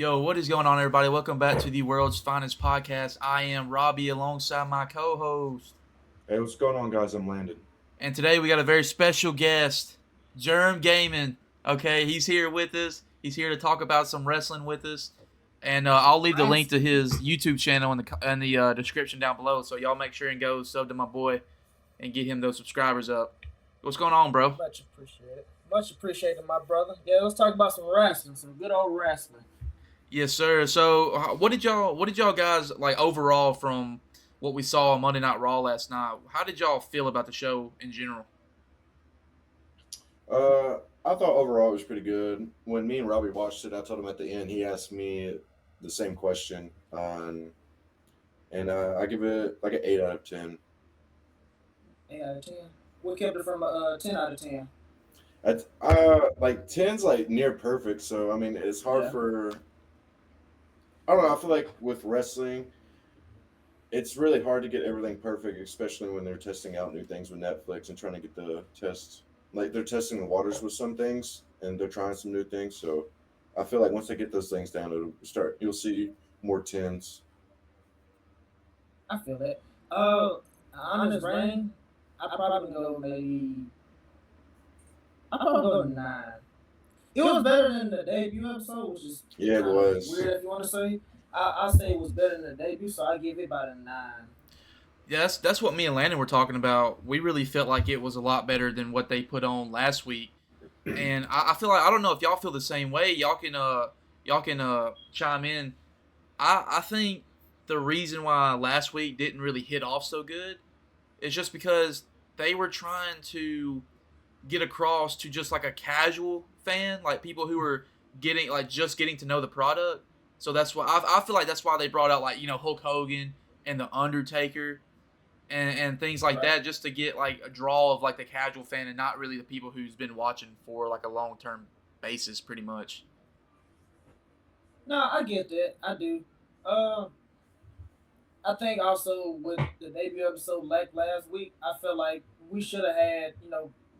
Yo, what is going on, everybody? Welcome back to the world's finest podcast. I am Robbie alongside my co-host. Hey, what's going on, guys? I'm Landon. And today we got a very special guest, Germ Gaming. Okay, he's here with us. He's here to talk about some wrestling with us. And I'll leave the link to his YouTube channel in the description down below. So y'all make sure and go sub to my boy and get him those subscribers up. Y'all going on, bro? Much appreciated. Much appreciated, my brother. Yeah, let's talk about some wrestling, some good old wrestling. Yes, sir. So, what did y'all guys like overall from what we saw on Monday Night Raw last night? How did y'all feel about the show in general? I thought overall it was pretty good. When me and Robbie watched it, I told him at the end. He asked me the same question, and I give it like an 8 out of 10. 8 out of 10. What kept it from a 10 out of 10? Like 10's like near perfect. So I mean, it's hard for. I don't know. I feel like with wrestling, it's really hard to get everything perfect, especially when they're testing out new things with Netflix and trying to get the test. Like they're testing the waters with some things and they're trying some new things. So I feel like once they get those things down, you'll see more 10s. I feel that. Honest rating, I'd probably go 9. It was better than the debut episode, which is it was weird if you want to say. I say it was better than the debut, so I give it about a 9. Yeah, that's what me and Landon were talking about. We really felt like it was a lot better than what they put on last week, and I feel like I don't know if y'all feel the same way. Y'all can chime in. I think the reason why last week didn't really hit off so good is just because they were trying to get across to just like a casual fan, like people who were just getting to know the product. So that's why I feel like that's why they brought out Hulk Hogan and the Undertaker and things like that, just to get like a draw of like the casual fan and not really the people who's been watching for like a long-term basis pretty much. No, I get that. I do. I think also with the debut episode like last week, I feel like we should have had,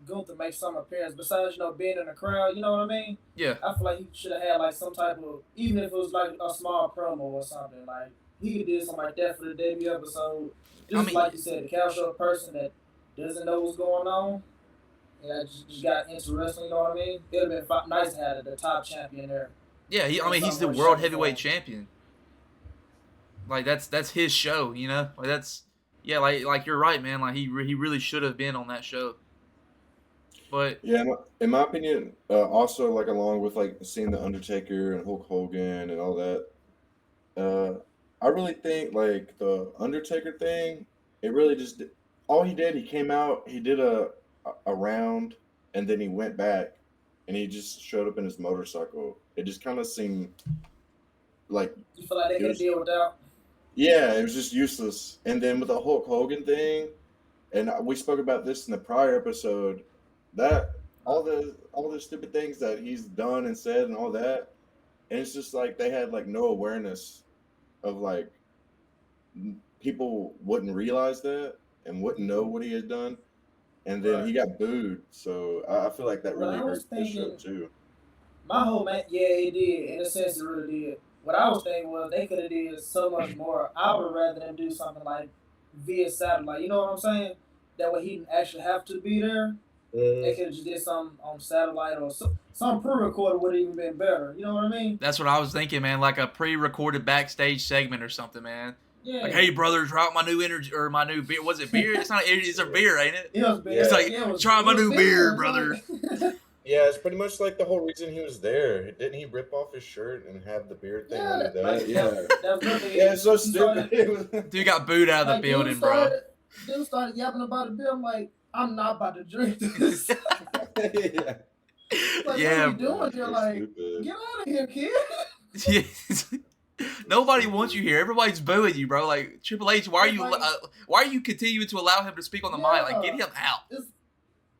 Gunther make some appearance besides, being in the crowd, you know what I mean? Yeah. I feel like he should have had like some type of, even if it was like a small promo or something, like he could do something like that for the debut episode. Just like you said, the casual person that doesn't know what's going on, just got into wrestling, you know what I mean? It would have been nice to have the top champion there. Yeah, he's the World Heavyweight Champion. Like that's his show, Like that's like you're right, man. Like he really should have been on that show. But yeah, in my opinion, also like along with like seeing the Undertaker and Hulk Hogan and all that, I really think like the Undertaker thing, it really just all he did. He came out, he did a round, and then he went back, and he just showed up in his motorcycle. It just kind of seemed like you feel like they could deal with that. Yeah, it was just useless. And then with the Hulk Hogan thing, and we spoke about this in the prior episode, that all the stupid things that he's done and said and all that, and it's just like they had like no awareness of like people wouldn't realize that and wouldn't know what he had done, and then he got booed. So I feel like that really hurt the show too. My whole man, yeah, it did. In a sense, it really did. What I was thinking was they could have did so much more. I would rather them do something like via satellite. You know what I'm saying? That way he didn't actually have to be there. They could have just did something on satellite or some pre-recorded would have even been better. You know what I mean? That's what I was thinking, man. Like a pre-recorded backstage segment or something, man. Yeah. Like, hey, brothers, try out my new energy or my new beer. Was it beer? It's not. It's a beer, ain't it? It was beer. It's like try my new beer, brother. Yeah, it's pretty much like the whole reason he was there. Didn't he rip off his shirt and have the beard thing under that? Yeah, it's so stupid. Dude got booed out of the building, bro. Dude started yapping about the bill. I'm like, I'm not about to drink this. Yeah. Like, what are you doing? You're like, get out of here, kid. Nobody wants you here. Everybody's booing you, bro. Like Triple H, why are you continuing to allow him to speak on the mic? Like, get him out.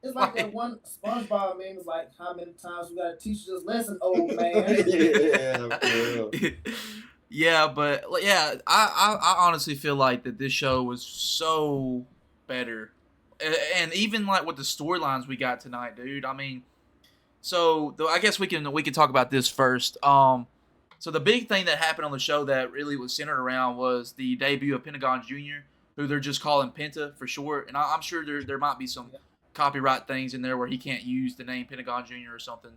It's like that one SpongeBob meme is like, how many times we gotta teach this lesson, old man? Yeah, but yeah, I honestly feel like that this show was so better, and even like with the storylines we got tonight, dude. I mean, so I guess we can talk about this first. So the big thing that happened on the show that really was centered around was the debut of Pentagon Jr., who they're just calling Penta for short. And I'm sure there might be some copyright things in there where he can't use the name Pentagon Jr. or something.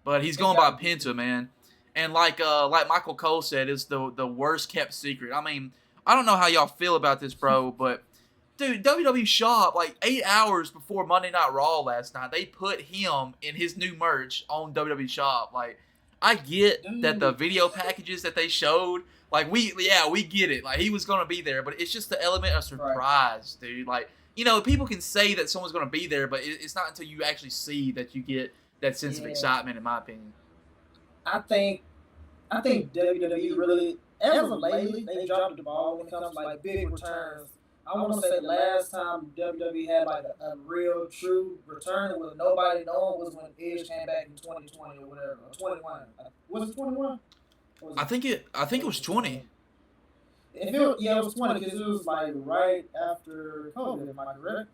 But he's going by Penta, man. And like Michael Cole said, it's the worst kept secret. I mean, I don't know how y'all feel about this, bro, but dude, WWE Shop, like 8 hours before Monday Night Raw last night, they put him in his new merch on WWE Shop. Like, I get that the video packages that they showed, like we get it. Like he was gonna be there, but it's just the element of surprise, dude. Like, you know, people can say that someone's gonna be there, but it's not until you actually see that you get that sense of excitement, in my opinion. I think WWE really, as of lately, they dropped the ball when it comes to like big returns. I want to say the last time WWE had like a real true return with nobody knowing was when Edge came back in 2020 or whatever, or 21. Was it 21? I think it was 20. It was 20 because it was like right after COVID. Am I correct?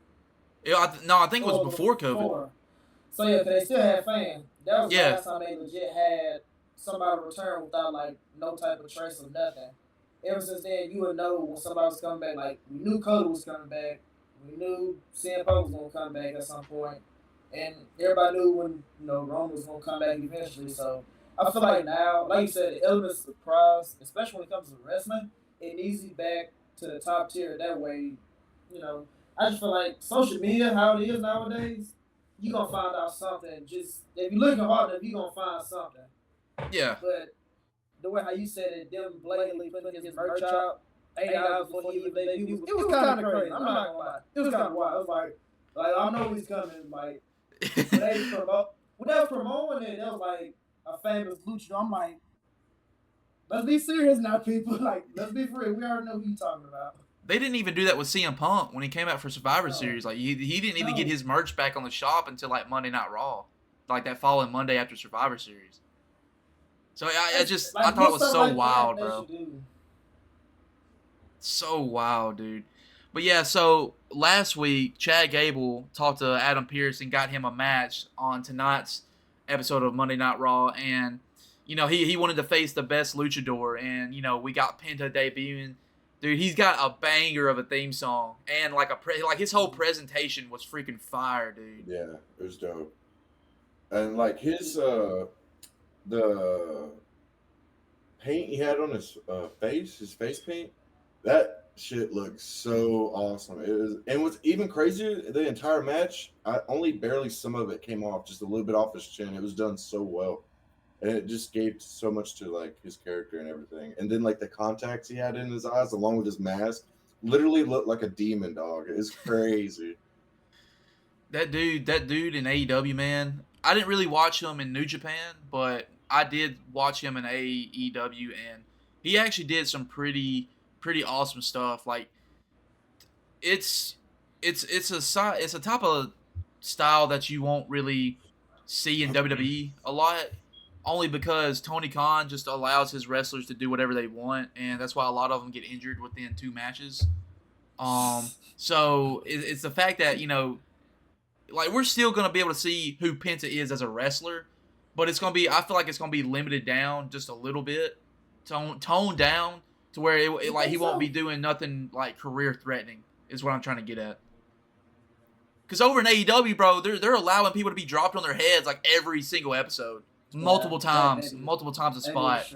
Yeah, I think it was before COVID. So yeah, they still had fans. That was the last time they legit had somebody return without like no type of trace of nothing. Ever since then, you would know when somebody was coming back. Like, we knew Cody was coming back. We knew CM Punk was going to come back at some point. And everybody knew when, Roman was going to come back eventually. So, I feel like now, like you said, the element of surprise, especially when it comes to wrestling, it needs to be back to the top tier. That way, I just feel like social media, how it is nowadays, you're going to find out something. Just, if you're looking hard enough, you're going to find something. Yeah. But the way how you said it, them blatantly putting his merch out 8 hours before he even debuted, it was kind of crazy. I'm not gonna lie, it was kind of wild. It was like I know he's coming. Like when they was promoting it, that was like a famous luchador. I'm like, let's be serious now, people. Like, let's be free. We already know who you're talking about. They didn't even do that with CM Punk when he came out for Survivor Series. Like he didn't even get his merch back on the shop until like Monday Night Raw, like that following Monday after Survivor Series. So I thought it was so wild, bro. So wild, dude. But yeah, so last week, Chad Gable talked to Adam Pearce and got him a match on tonight's episode of Monday Night Raw. And, he wanted to face the best luchador. And, we got Penta debuting. Dude, he's got a banger of a theme song. And, his whole presentation was freaking fire, dude. Yeah, it was dope. And, like, his the paint he had on his face paint, that shit looked so awesome. It was, and what's even crazier, the entire match, only barely some of it came off, just a little bit off his chin. It was done so well, and it just gave so much to like his character and everything. And then like the contacts he had in his eyes, along with his mask, literally looked like a demon dog. It's crazy. That dude in AEW, man. I didn't really watch him in New Japan, but I did watch him in AEW, and he actually did some pretty awesome stuff. Like, it's a type of style that you won't really see in WWE a lot, only because Tony Khan just allows his wrestlers to do whatever they want, and that's why a lot of them get injured within 2 matches. So it's the fact that like, we're still gonna be able to see who Penta is as a wrestler, but it's gonna be, I feel like it's gonna be limited down just a little bit, toned down to where he won't be doing nothing like career threatening, is what I'm trying to get at. Because over in AEW, bro, they're allowing people to be dropped on their heads like every single episode, multiple times a spot.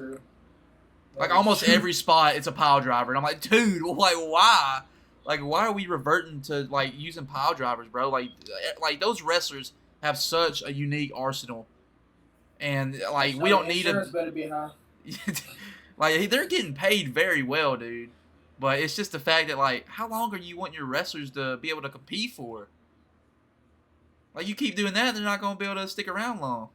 Like almost every spot, it's a pile driver, and I'm like, dude, like why? Like, why are we reverting to like using pile drivers, bro? Like those wrestlers have such a unique arsenal, and like we don't need them. Better be high. Like, they're getting paid very well, dude. But it's just the fact that, like, how long are you wanting your wrestlers to be able to compete for? Like, you keep doing that, they're not going to be able to stick around long.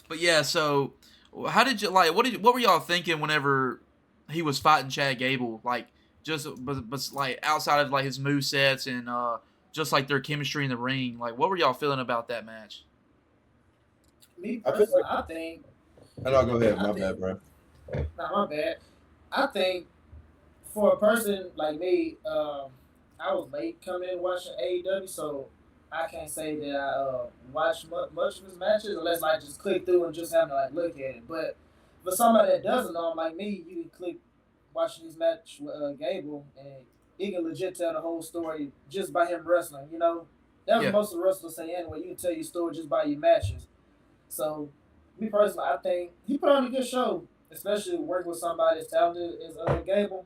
But yeah, so how did you like? What were y'all thinking whenever he was fighting Chad Gable? Like, but like outside of like his movesets and just like their chemistry in the ring. Like, what were y'all feeling about that match? Me personally, I think. And I'll go ahead. My bad, bro. Nah, my bad. I think for a person like me, I was late coming in watching AEW, so I can't say that I watch much of his matches unless I just click through and just have to like look at it. But for somebody that doesn't know him like me, you can click watching his match with Gable, and he can legit tell the whole story just by him wrestling. You know, that's what Yeah. most of the wrestlers say anyway. You can tell your story just by your matches. So, me personally, I think he put on a good show, especially working with somebody as talented as Gable.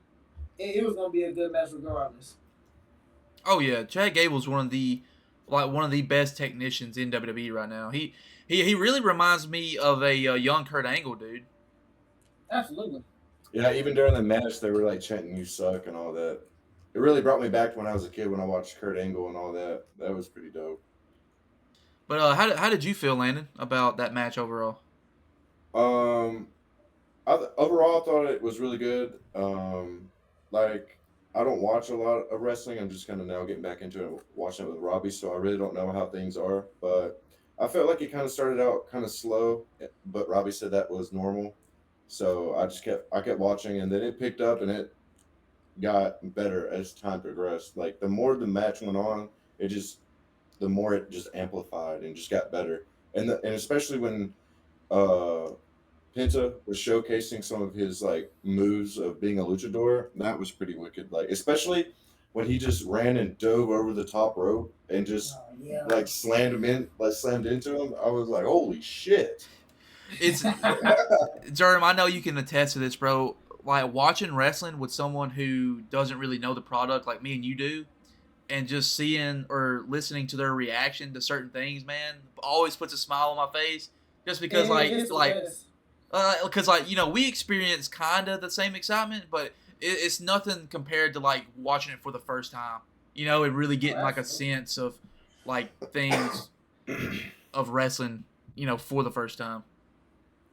It was gonna be a good match regardless. Oh yeah, Chad Gable's one of the best technicians in WWE right now. He really reminds me of a young Kurt Angle, dude. Absolutely. Yeah, even during the match, they were like chanting "You suck" and all that. It really brought me back to when I was a kid when I watched Kurt Angle and all that. That was pretty dope. But how did you feel, Landon, about that match overall? Um, overall, I thought it was really good. Like I don't watch a lot of wrestling. I'm just kind of now getting back into it, watching it with Robbie. So I really don't know how things are. But I felt like it kind of started out kind of slow, but Robbie said that was normal. So I kept watching, and then it picked up, and it got better as time progressed. Like the more the match went on, it just the more it just amplified and just got better. And especially when uh Penta was showcasing some of his like moves of being a luchador. That was pretty wicked. Like especially when he just ran and dove over the top rope and just Oh, yeah. like slammed into him. I was like, holy shit! It's Jerem, I know you can attest to this, bro. Like watching wrestling with someone who doesn't really know the product like me and you do, and just seeing or listening to their reaction to certain things, man, always puts a smile on my face. Just because, because we experience kind of the same excitement, but it's nothing compared to like watching it for the first time. And really getting like a sense of like things of wrestling, for the first time.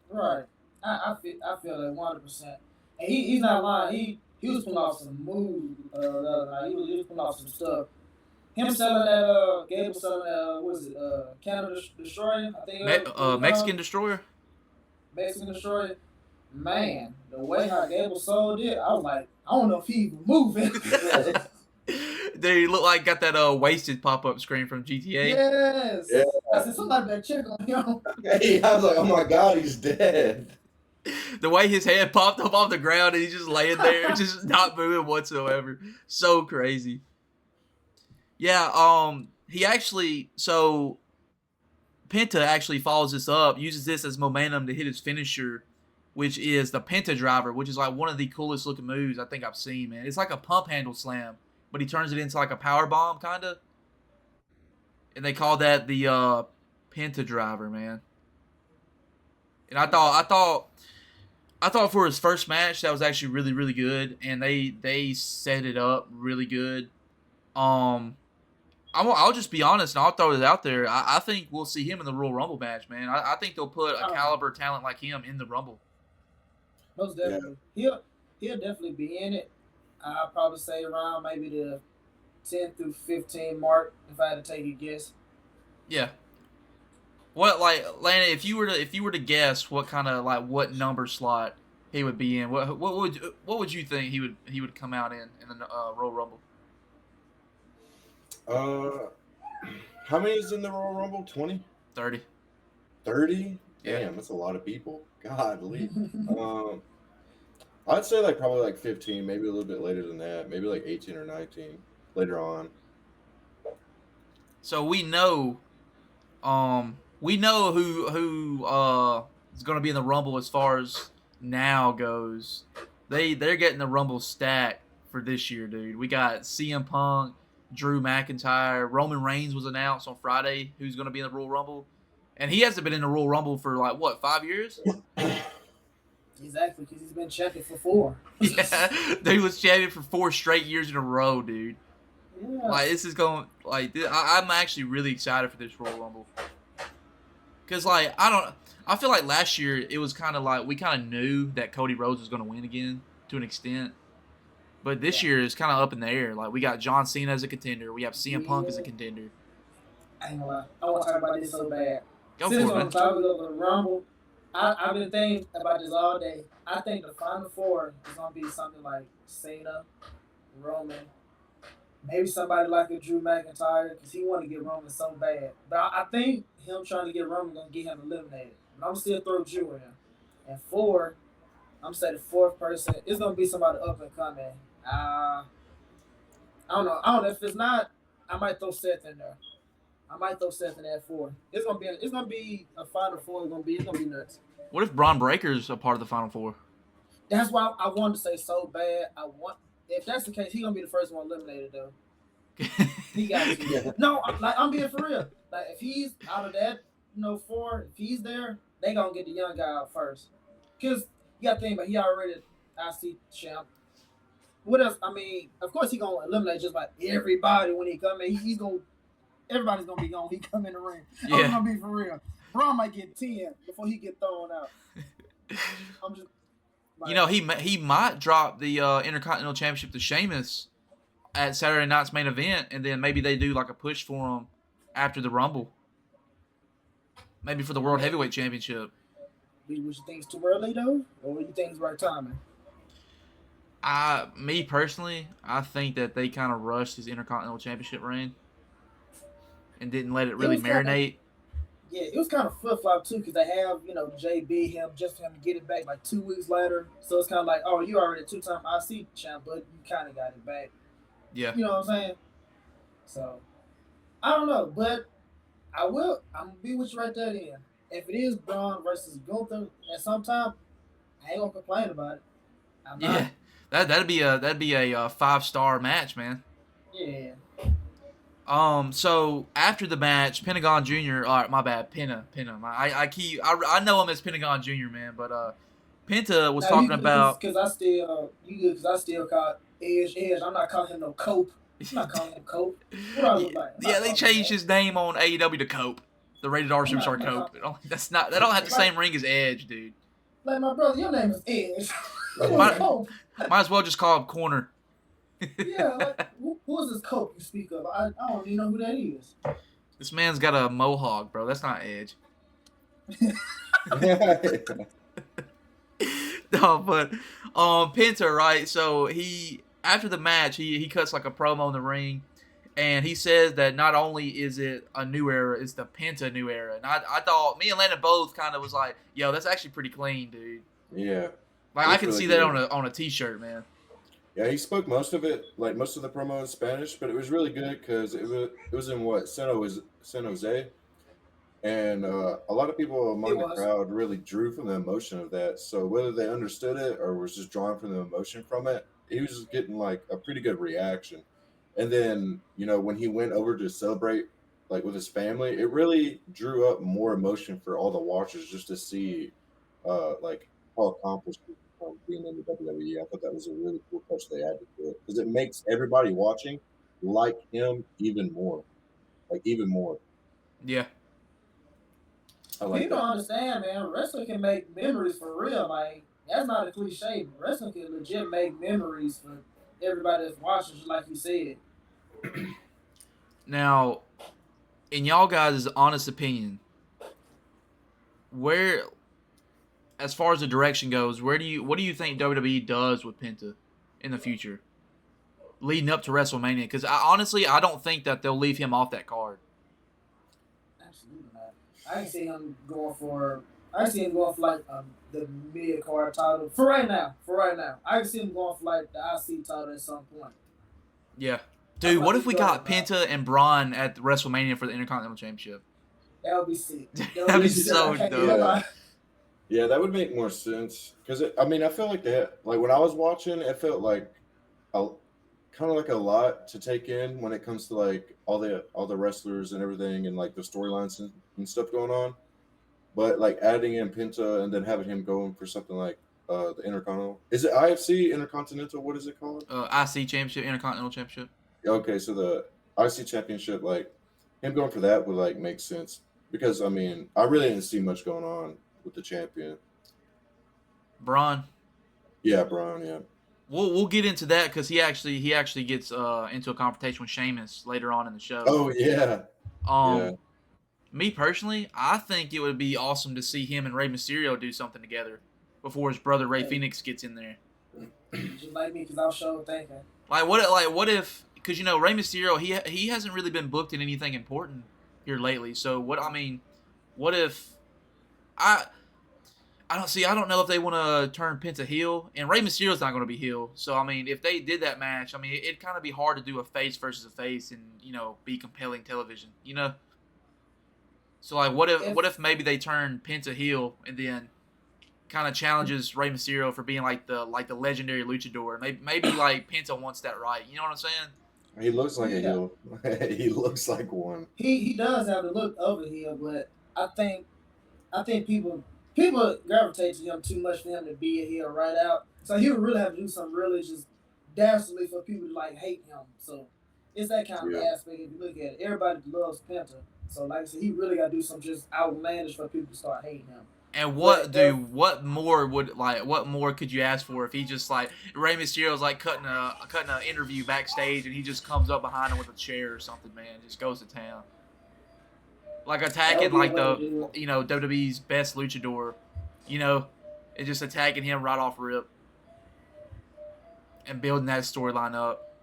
Right. I feel that 100%. And he's not lying. He was pulling off some moves the other night. He was pulling off some stuff. Him selling that Gable selling that what was it Canada Destroyer? I think it was Mexican Destroyer. Mexican Destroyer. Man, the way how Gable sold it, I was like, I don't know if he even moving. They look like got that wasted pop up screen from GTA. Yes. Yeah. I said somebody better check on him. Hey, I was like, oh my god, he's dead. The way his head popped up off the ground and he's just laying there, just not moving whatsoever. So crazy. Yeah, he actually, so Penta actually follows this up, uses this as momentum to hit his finisher, which is the Penta driver, which is like one of the coolest looking moves I think I've seen, man. It's like a pump handle slam, but he turns it into like a power bomb, kind of. And they call that the Penta driver, man. And I thought for his first match that was actually really, really good, and they set it up really good. I'll just be honest, and I'll throw it out there. I think we'll see him in the Royal Rumble match, man. I think they'll put a caliber talent like him in the Rumble. Most definitely. Yeah. He'll definitely be in it. I'll probably say around maybe the 10 through 15 mark if I had to take a guess. Yeah. What, like, Landon, if you were to guess what kind of like what number slot he would be in, what would you think he would come out in the Royal Rumble? How many is in the Royal Rumble? 20? 30. 30? Yeah. Damn, that's a lot of people. Godly. I'd say like probably like 15, maybe a little bit later than that, maybe like 18 or 19 later on. So we know who is going to be in the Rumble as far as now goes. They're getting the Rumble stack for this year, dude. We got CM Punk, Drew McIntyre, Roman Reigns was announced on Friday who's going to be in the Royal Rumble. And he hasn't been in the Royal Rumble for like, what, 5 years? Exactly, because he's been champion for 4. Yeah, he was champion for 4 straight years in a row, dude. Yeah. Like, this is going, like, I'm actually really excited for this Royal Rumble. Because, like, I feel like last year it was kind of like, we kind of knew that Cody Rhodes was going to win again to an extent. But this year it's kind of up in the air. Like, we got John Cena as a contender. We have CM Punk as a contender. I ain't gonna lie. I want to talk about this so bad. Go Since for it, on man. the topic of the Rumble, I've been thinking about this all day. I think the Final Four is going to be something like Cena, Roman, Maybe somebody like a Drew McIntyre because he want to get Roman so bad. But I think him trying to get Roman gonna get him eliminated. But I'm still throw Drew in. And 4, I'm saying the 4th person is gonna be somebody up and coming. I don't know. I don't know if it's not. I might throw Seth in there. I might throw Seth in at 4. It's gonna be a final 4. It's gonna be nuts. What if Braun Breaker's a part of the final 4? That's why I wanted to say so bad. If that's the case, he's gonna be the first one eliminated though. He got to. Yeah. No, I'm being for real. Like if he's out of that, 4, if he's there, they gonna get the young guy out first. Cause you got to think about he already IC champ. What else? I mean, of course he gonna eliminate just about everybody when he come in. He's gonna. Everybody's gonna be gone. He come in the ring. Yeah. I'm gonna be for real. Braun might get 10 before he get thrown out. I'm just. Like, he might drop the Intercontinental Championship to Sheamus at Saturday night's main event, and then maybe they do like a push for him after the Rumble. Maybe for the World Heavyweight Championship. Would you think it's too early though, or you think it's right timing? Me personally, I think that they kind of rushed his Intercontinental Championship reign and didn't let it really marinate. It was kind of flip-flop too, because they have, JB him just for him to get it back like 2 weeks later. So it's kind of like, oh, you already a 2-time IC champ, but you kind of got it back. Yeah. You know what I'm saying? So, I don't know, but I'm going to be with you right there then. If it is Braun versus Gunther at some time, I ain't going to complain about it. I'm not. That'd be a 5-star match, man. Yeah. So after the match, Pentagon Jr. All right, my bad, Penta. I know him as Pentagon Jr. man, but Penta was talking about because I still call Edge. I'm not calling him no Cope. I'm not calling him Cope. What I look like? Yeah, they changed his name on AEW to Cope, the Rated R Superstar Cope. They don't have the same ring as Edge, dude. Like my brother, your name is Edge. Might as well just call him Corner. Yeah, like, who is this Cope you speak of? I don't even know who that is. This man's got a mohawk, bro. That's not Edge. No, but Penta, right? So after the match, he cuts like a promo in the ring, and he says that not only is it a new era, it's the Penta new era. And I thought me and Landon both kind of was like, yo, that's actually pretty clean, dude. Yeah. Like I can really see that on a t-shirt, man. Yeah, he spoke most of it, like most of the promo in Spanish, but it was really good because it was in San Jose, and a lot of people among the crowd really drew from the emotion of that. So whether they understood it or was just drawing from the emotion from it, he was just getting like a pretty good reaction. And then when he went over to celebrate like with his family, it really drew up more emotion for all the watchers just to see like how accomplished being in the WWE. I thought that was a really cool touch they added to it because it makes everybody watching like him even more. Yeah. I like People don't understand, man. Wrestling can make memories for real. Like, that's not a cliche. Wrestling can legit make memories for everybody that's watching, just like you said. Now, in y'all guys' honest opinion, as far as the direction goes, what do you think WWE does with Penta in the future, leading up to WrestleMania? Because I don't think that they'll leave him off that card. Absolutely not. I see him going for like the mid card title for right now. I can see him going for like the IC title at some point. Yeah, dude. What if we got Penta and Braun at WrestleMania for the Intercontinental Championship? That would be sick. That'd be so dope. Yeah, that would make more sense because I feel like when I was watching, it felt like kind of like a lot to take in when it comes to like all the wrestlers and everything and like the storylines and stuff going on. But like adding in Penta and then having him going for something like the Intercontinental, is it IFC Intercontinental? What is it called? IC Championship, Intercontinental Championship. Okay, so the IC Championship, like him going for that would like make sense because I really didn't see much going on with the champion. Braun. Yeah, Braun. Yeah. We'll get into that because he actually gets into a confrontation with Sheamus later on in the show. Oh yeah. Me personally, I think it would be awesome to see him and Rey Mysterio do something together before his brother Rey Fenix gets in there. Just like me, because I was sure thinking. What if? because Rey Mysterio he hasn't really been booked in anything important here lately. So what if I I don't know if they want to turn Penta heel, and Rey Mysterio's not going to be heel. So I mean, if they did that match, I mean, it'd kind of be hard to do a face versus a face and be compelling television. So like, what if maybe they turn Penta heel and then kind of challenges Rey Mysterio for being like the legendary luchador. Maybe like Penta wants that right. You know what I'm saying? He looks like a heel. He looks like one. He does have the look of a heel, but I think people gravitate to him too much for him to be a heel right out. So he would really have to do something really just dastardly for people to like hate him. So it's that kind of aspect. If you look at it, everybody loves Penta. So like I said, he really got to do something just outlandish for people to start hating him. And what more could you ask for if he just like Rey Mysterio's like cutting a interview backstage and he just comes up behind him with a chair or something, man, just goes to town. Like attacking like the WWE's best luchador, and just attacking him right off rip. And building that storyline up.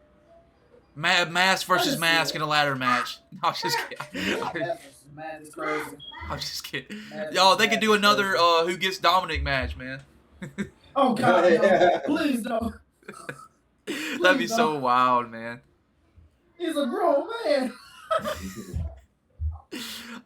Mask versus mask in a ladder match. No, I'm just kidding. Man, it's crazy. I'm just kidding. Y'all, they could do another Who Gets Dominic match, man. Oh, God, no. Please don't. That'd be so wild, man. He's a grown man.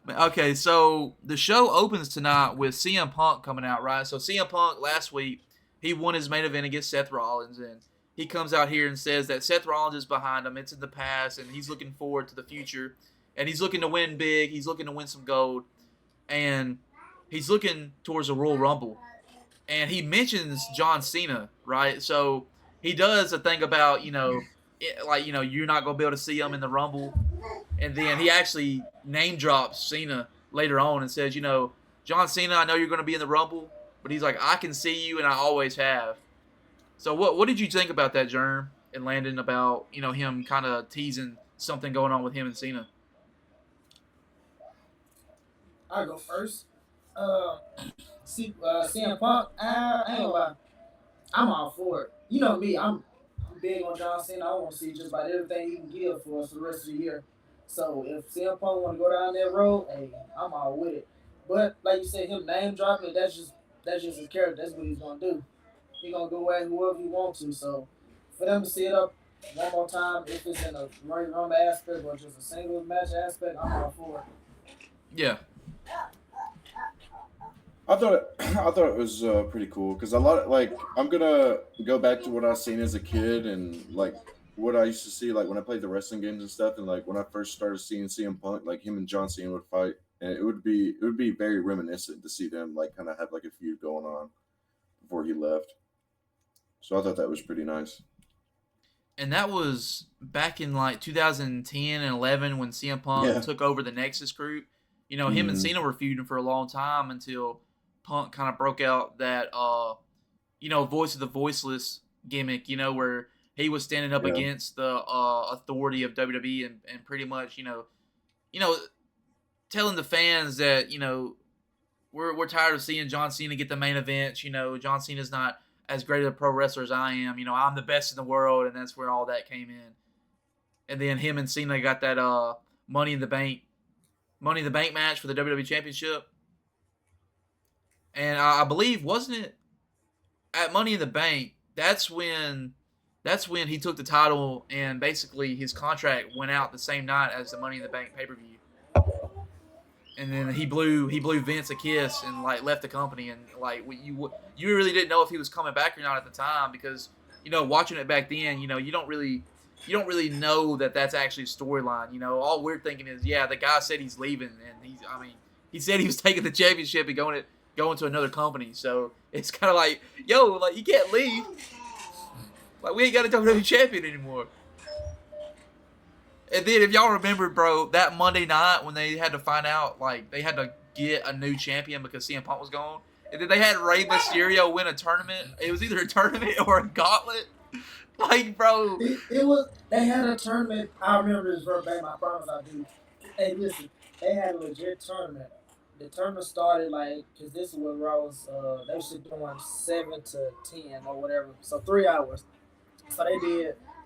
Okay, so the show opens tonight with CM Punk coming out, right? So CM Punk last week, he won his main event against Seth Rollins, and he comes out here and says that Seth Rollins is behind him. It's in the past, and he's looking forward to the future. And he's looking to win big. He's looking to win some gold. And he's looking towards a Royal Rumble. And he mentions John Cena, right? So he does a thing about, you're not going to be able to see him in the Rumble. And then he actually name drops Cena later on and says, John Cena, I know you're going to be in the Rumble. But he's like, I can see you and I always have. So what did you think about that, Germ, and Landon, about, him kind of teasing something going on with him and Cena? I'll go first. CM Punk, I ain't gonna lie. I'm all for it. You know me, I'm big on John Cena. I want to see just about everything he can give for us the rest of the year. So if CM Punk want to go down that road, hey, I'm all with it. But like you said, him name dropping it, that's just his character. That's what he's gonna do. He's gonna go at whoever he wants to. So for them to see it up one more time, if it's in a Royal Rumble aspect or just a single match aspect, I'm all for it. Yeah. I thought it was pretty cool because I'm gonna go back to what I seen as a kid and like what I used to see like when I played the wrestling games and stuff, and like when I first started seeing CM Punk, like him and John Cena would fight, and it would be very reminiscent to see them like kind of have like a feud going on before he left. So I thought that was pretty nice. And that was back in like 2010 and 11 when CM Punk took over the Nexus group. Him and Cena were feuding for a long time until Punk kind of broke out that, voice of the voiceless gimmick, where he was standing up against the authority of WWE and pretty much, telling the fans that, we're tired of seeing John Cena get the main event. John Cena's not as great of a pro wrestler as I am. I'm the best in the world, and that's where all that came in. And then him and Cena got that Money in the Bank match for the WWE Championship. And I believe, wasn't it at Money in the Bank, that's when he took the title and basically his contract went out the same night as the Money in the Bank pay-per-view. And then he blew Vince a kiss and like left the company, and like you really didn't know if he was coming back or not at the time because watching it back then, you don't really know that that's actually a storyline. All we're thinking is, the guy said he's leaving, and he said he was taking the championship and going to another company. So it's kind of like, like you can't leave. Like we ain't got a WWE champion anymore. And then if y'all remember, bro, that Monday night when they had to find out, like they had to get a new champion because CM Punk was gone, and then they had Rey Mysterio win a tournament. It was either a tournament or a gauntlet. Like, bro, they had a tournament. I remember this verbatim. I promise I do. Hey, listen, they had a legit tournament. The tournament started because this is what Raw was. They were doing 7 to 10 or whatever, so 3 hours. So they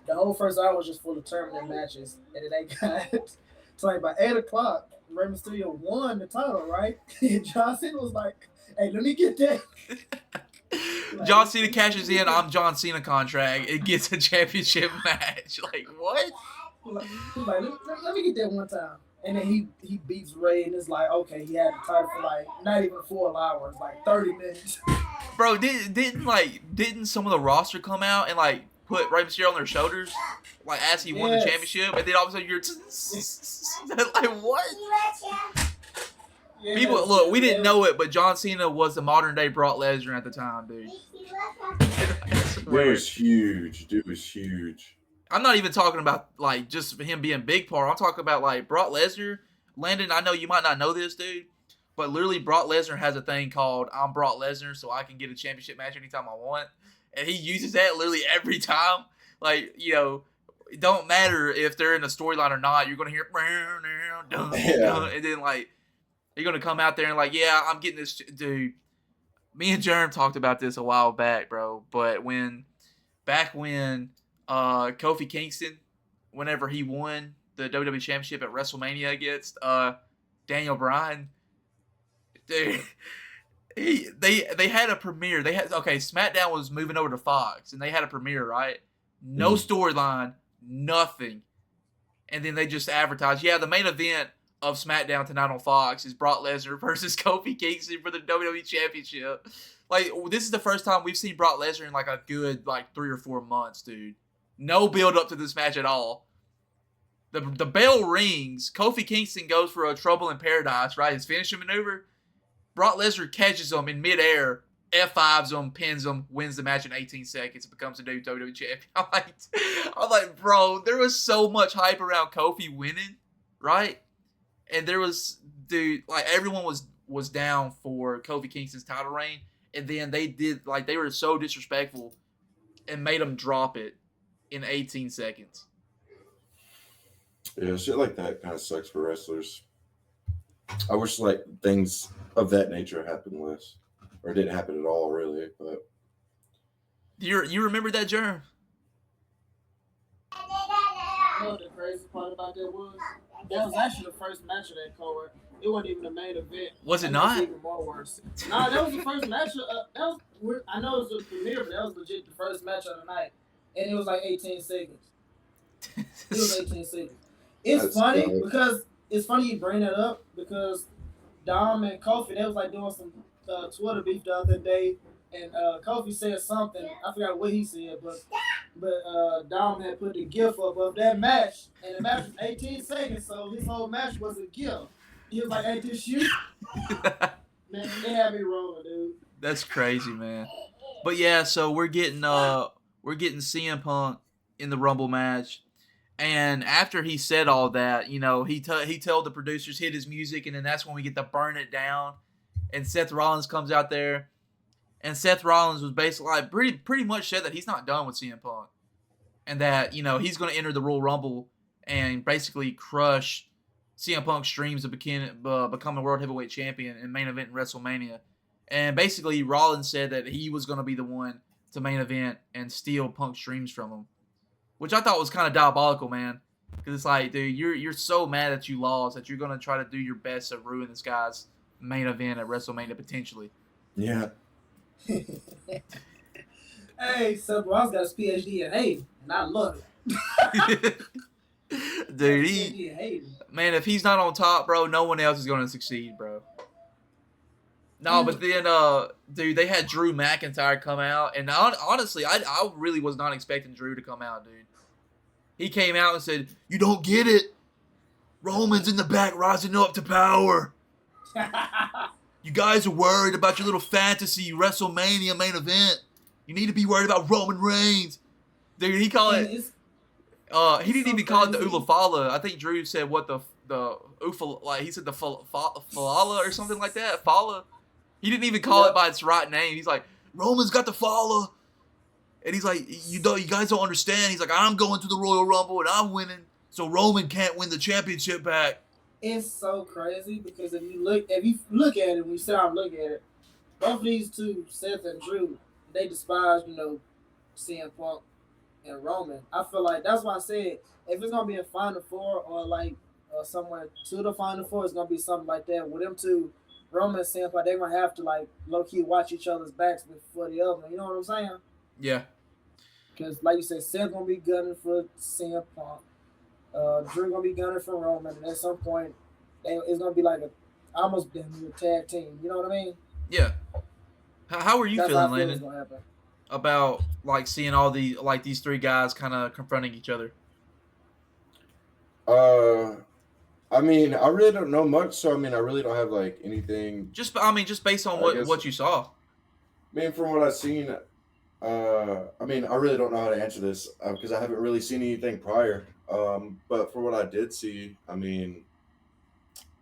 the whole first hour was just full of tournament matches, and then they got to like by 8 o'clock. Rey Mysterio won the title, right? And John Cena was like, "Hey, let me get that." Like, John Cena cashes in. I'm John Cena contract. It gets a championship match. Like what? He's like, let me get that one time. And then he beats Ray, and it's like, okay, he had the title for like not even 4 hours, like 30 minutes. Bro, didn't some of the roster come out and like put Rey Mysterio on their shoulders, like as he won the championship, and then all of a sudden you're like what? Yes, people, look, we didn't know it, but John Cena was the modern day Brock Lesnar at the time, dude. It was huge. Dude was huge. I'm not even talking about like just him being big part. I'm talking about like Brock Lesnar. Landon, I know you might not know this, dude, but literally Brock Lesnar has a thing called "I'm Brock Lesnar," so I can get a championship match anytime I want, and he uses that literally every time. Like, you know, it don't matter if they're in a storyline or not. You're gonna hear and then like you're gonna come out there and like, yeah, I'm getting this, dude. Me and Jerm talked about this a while back, bro. But back when Kofi Kingston, whenever he won the WWE Championship at WrestleMania against Daniel Bryan, dude, they had a premiere. SmackDown was moving over to Fox, and they had a premiere, right? No storyline, nothing, and then they just advertised, yeah, the main event of SmackDown tonight on Fox is Brock Lesnar versus Kofi Kingston for the WWE Championship. Like, this is the first time we've seen Brock Lesnar in like a good 3 or 4 months, dude. No build up to this match at all. The bell rings. Kofi Kingston goes for a Trouble in Paradise, right? His finishing maneuver. Brock Lesnar catches him in midair, F5s him, pins him, wins the match in 18 seconds, and becomes a new WWE champion. I'm like, bro, there was so much hype around Kofi winning, right? And there was, dude, like everyone was down for Kofi Kingston's title reign, and then they were so disrespectful and made him drop it in 18 seconds. Yeah, shit like that kind of sucks for wrestlers. I wish like things of that nature happened less, or didn't happen at all, really. But you remember that, Jerm? You know what the crazy part about that was? That was actually the first match of that card. It wasn't even the main event. Was it not? It was even more worse. Nah, that was the first match. I know it was the premiere, but that was legit the first match of the night. And it was like 18 seconds. It was 18 seconds. It's funny because it's funny you bring that up because Dom and Kofi, they was like doing some Twitter beef the other day, and Kofi said something. I forgot what he said, but Dom had put the gif up of that match, and the match was 18 seconds, so his whole match was a gif. He was like, "Hey, this shoot." Man, they had me rolling, dude. That's crazy, man. But yeah, so we're getting CM Punk in the Rumble match. And after he said all that, you know, he told the producers, hit his music, and then that's when we get to burn it down. And Seth Rollins comes out there, and Seth Rollins was basically like pretty much said that he's not done with CM Punk, and that, you know, he's going to enter the Royal Rumble and basically crush CM Punk's dreams of becoming World Heavyweight Champion and main event in WrestleMania. And basically Rollins said that he was going to be the one to main event and steal Punk's dreams from him. Which I thought was kind of diabolical, man. Because it's like, dude, you're so mad that you lost that you're going to try to do your best to ruin this guy's main event at WrestleMania potentially. Yeah. Hey, Seth Rollins got his PhD in hating, and I love it. Dude, man, if he's not on top, bro, no one else is going to succeed, bro. No, but then, dude, they had Drew McIntyre come out, and honestly, I really was not expecting Drew to come out, dude. He came out and said, "You don't get it. Roman's in the back rising up to power. You guys are worried about your little fantasy WrestleMania main event. You need to be worried about Roman Reigns." Dude, he called it. He didn't even call it the Ulafala. I think Drew said what the Ufala, like he said the Falala or something like that. Fala. He didn't even call it by its right name. He's like, Roman's got the Fala. And he's like, you guys don't understand. He's like, I'm going to the Royal Rumble and I'm winning, so Roman can't win the championship back. It's so crazy because if you look at it, when you sit down and look at it, both of these two, Seth and Drew, they despise, CM Punk. and Roman. I feel like that's why I said if it's gonna be a Final Four or like somewhere to the Final Four, it's gonna be something like that with them two. Roman and CM Punk, they're gonna have to like low key watch each other's backs before the other one. You know what I'm saying? Yeah. Because like you said, Seth gonna be gunning for CM Punk. Drew gonna be gunning for Roman, and at some point, it's gonna be like a almost damn near tag team. You know what I mean? Yeah. How are you That's feeling, how I feel Landon, it's gonna happen. about like seeing all these three guys kind of confronting each other? I mean, I really don't know much, so I mean, I really don't have like anything. Just based on I guess, what you saw. I mean, from what I've seen, I mean, I really don't know how to answer this because I haven't really seen anything prior. But for what I did see, I mean,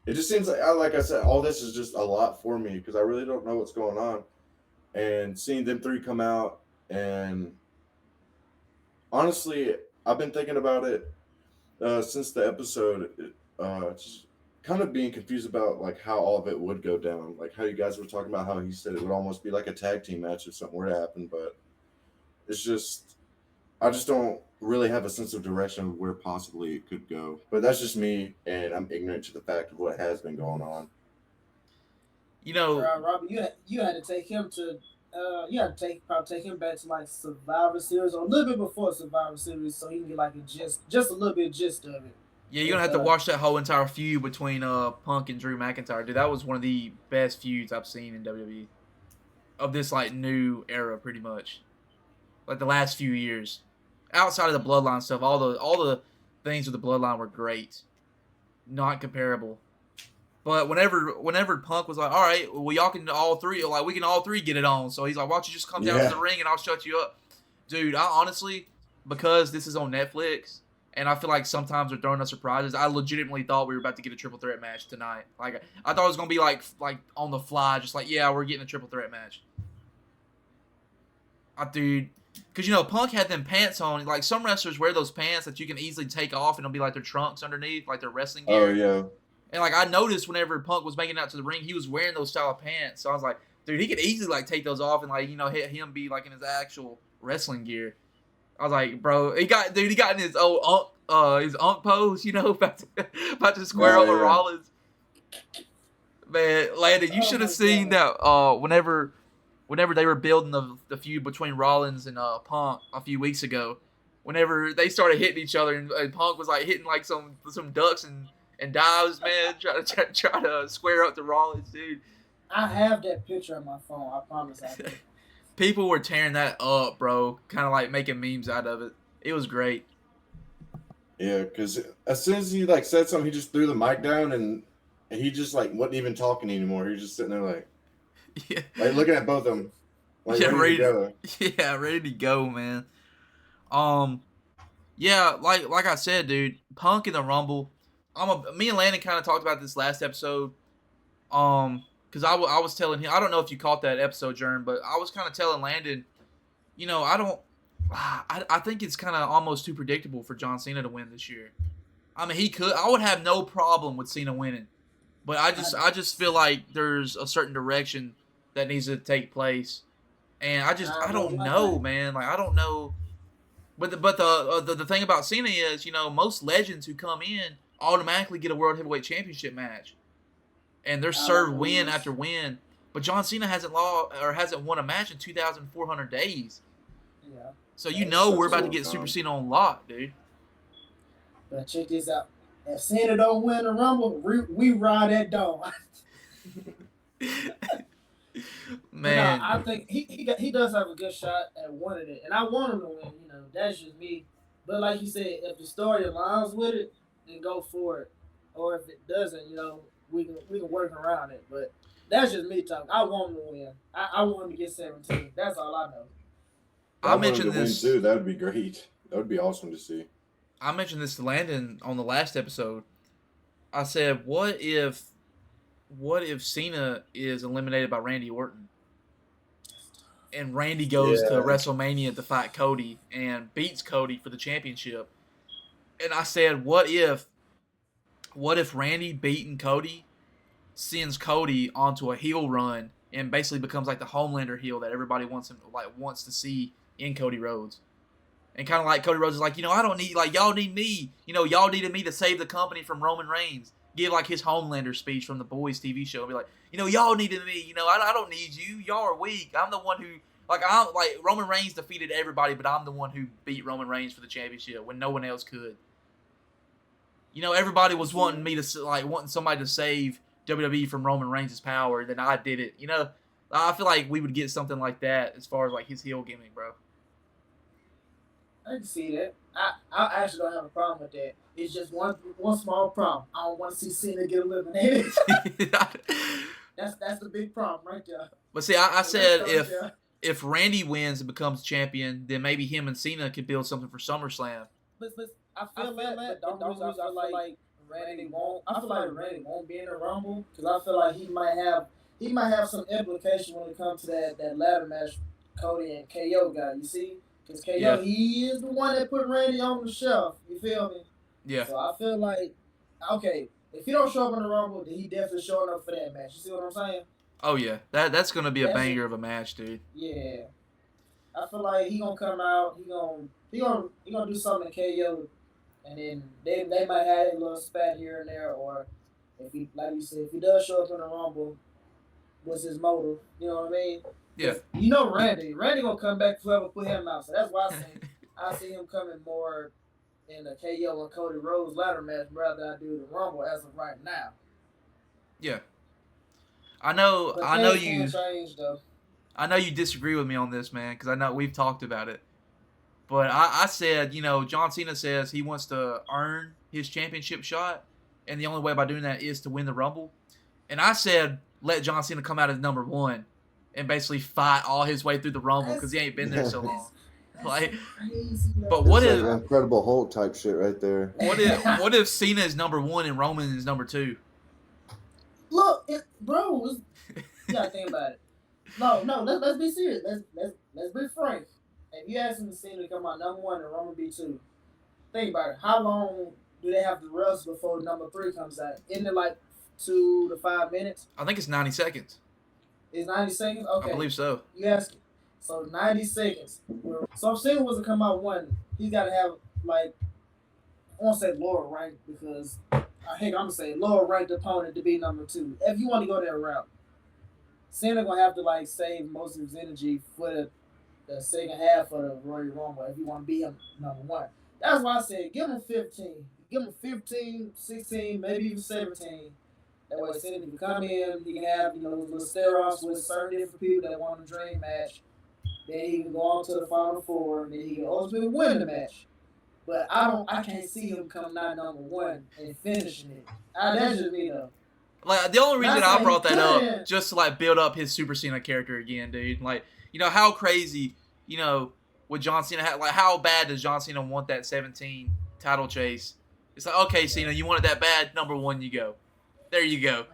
it just seems like I said, all this is just a lot for me because I really don't know what's going on. And seeing them three come out, and honestly, I've been thinking about it since the episode. Just kind of being confused about like how all of it would go down, like how you guys were talking about how he said it would almost be like a tag team match if something were to happen, but it's just I just don't really have a sense of direction of where possibly it could go. But that's just me, and I'm ignorant to the fact of what has been going on. You know, Robert, you had to take him to you had to probably take him back to like Survivor Series or a little bit before Survivor Series so he can get like a just a little bit gist of it. yeah, you're gonna have to watch that whole entire feud between Punk and Drew McIntyre, dude. That was one of the best feuds I've seen in WWE of this like new era, pretty much. Like the last few years, outside of the Bloodline stuff, all the things with the Bloodline were great, not comparable. But whenever Punk was like, all right, well y'all can all three, like we can all three get it on. So he's like, why don't you just come down to the ring and I'll shut you up, dude. I honestly, because this is on Netflix. And I feel like sometimes they're throwing us surprises. I legitimately thought we were about to get a triple threat match tonight. Like I thought it was gonna be like on the fly, just like yeah, we're getting a triple threat match. Dude, because Punk had them pants on. Like some wrestlers wear those pants that you can easily take off and it'll be like their trunks underneath, like their wrestling gear. Oh yeah. And like I noticed whenever Punk was making it out to the ring, he was wearing those style of pants. So I was like, dude, he could easily like take those off and like hit him be like in his actual wrestling gear. I was like, bro, he got in his old unk pose, about to square up with Rollins. Man, Landon, you should have seen that whenever they were building the feud between Rollins and Punk a few weeks ago. Whenever they started hitting each other and Punk was like hitting like some ducks and dives, man, try to square up to Rollins, dude. I have that picture on my phone. I promise I do. People were tearing that up, bro. Kind of like making memes out of it. It was great. Yeah, because as soon as he like said something, he just threw the mic down and he just like wasn't even talking anymore. He was just sitting there like, yeah, like looking at both of them, like ready to go, man. Yeah, like I said, dude, Punk in the Rumble. Me and Landon kind of talked about this last episode. Because I was telling him, I don't know if you caught that episode, Jern, but I was kind of telling Landon, I think it's kind of almost too predictable for John Cena to win this year. I mean, I would have no problem with Cena winning, but I just feel like there's a certain direction that needs to take place, and I don't know, man. Like I don't know, but the thing about Cena is, most legends who come in automatically get a World Heavyweight Championship match. And they're served win after win, but John Cena hasn't won a match in 2,400 days. Yeah. So we're about to get Super Cena on lock, dude. But check this out: if Cena don't win the Rumble, we ride that dog. Man, I think he does have a good shot at winning it, and I want him to win. That's just me. But like you said, if the story aligns with it, then go for it. Or if it doesn't, we can work around it, but that's just me talking. I want him to win. I want him to get 17. That's all I know. I mentioned this too. That would be great. That would be awesome to see. I mentioned this to Landon on the last episode. I said, what if Cena is eliminated by Randy Orton, and Randy goes to WrestleMania to fight Cody and beats Cody for the championship? And I said, what if Randy beating Cody sends Cody onto a heel run and basically becomes like the Homelander heel that everybody wants to see in Cody Rhodes? And kind of like Cody Rhodes is like, I don't need, like, y'all need me. Y'all needed me to save the company from Roman Reigns. Give, like, his Homelander speech from the Boys TV show. And be like, y'all needed me. I don't need you. Y'all are weak. I'm the one who, like, Roman Reigns defeated everybody, but I'm the one who beat Roman Reigns for the championship when no one else could. Everybody was wanting me to, like, wanting somebody to save WWE from Roman Reigns' power. Then I did it. I feel like we would get something like that as far as, like, his heel gimmick, bro. I can see that. I actually don't have a problem with that. It's just one small problem. I don't want to see Cena get eliminated. That's the big problem right there. But see, I said if Randy wins and becomes champion, then maybe him and Cena could build something for SummerSlam. But I feel that. But don't lose. I feel like Randy won't. I feel like Randy won't be in the Rumble because I feel like he might have some implication when it comes to that ladder match Cody and KO guy. You see. Because KO, he is the one that put Randy on the shelf. You feel me? Yeah. So I feel like, okay, if he don't show up in the Rumble, then he definitely showing up for that match. You see what I'm saying? Oh, yeah. That's going to be a banger of a match, dude. Yeah. I feel like he going to come out. He gonna do something to KO. And then they might have a little spat here and there. Or, if he, like you said, if he does show up in the Rumble, what's his motive? You know what I mean? Yeah. Randy gonna come back whoever put him out. So that's why I see him coming more in the KO and Cody Rhodes ladder match rather than I do the Rumble as of right now. Yeah. I know you. Change, though. I know you disagree with me on this, man, because I know we've talked about it. But I said, John Cena says he wants to earn his championship shot, and the only way by doing that is to win the Rumble. And I said, let John Cena come out as number 1. And basically fight all his way through the Rumble because he ain't been there so long. Like, crazy, but what if like Incredible Hulk type shit right there? What if Cena is number 1 and Roman is number 2? Look, bro, you gotta think about it. No, let's be serious. Let's be frank. If you ask him to Cena to come out number 1 and Roman be 2, think about it. How long do they have to rest before number 3 comes out? Isn't it like 2 to 5 minutes? I think it's 90 seconds. Is 90 seconds? Okay. I believe so. You ask it. So 90 seconds. So if Cena was to come out 1, he's got to have, like, I won't say lower rank because, I'm going to say lower ranked opponent to be number 2. If you want to go that route, Cena going to have to, like, save most of his energy for the second half of the Royal Rumble if you want to be him number 1. That's why I said give him 15. Give him 15, 16, maybe even 17. That way, Cena can come in, he can have, little steroids with certain different people that want a dream match. Then he can go on to the Final Four, and then he can ultimately win the match. But I can't see him coming out number 1 and finishing it. That's just me, though. Like, the only reason I brought that up, just to, like, build up his Super Cena character again, dude. Like, how crazy, would John Cena have, like, how bad does John Cena want that 17 title chase? It's like, okay, Cena, you want it that bad, number 1 you go. There you go.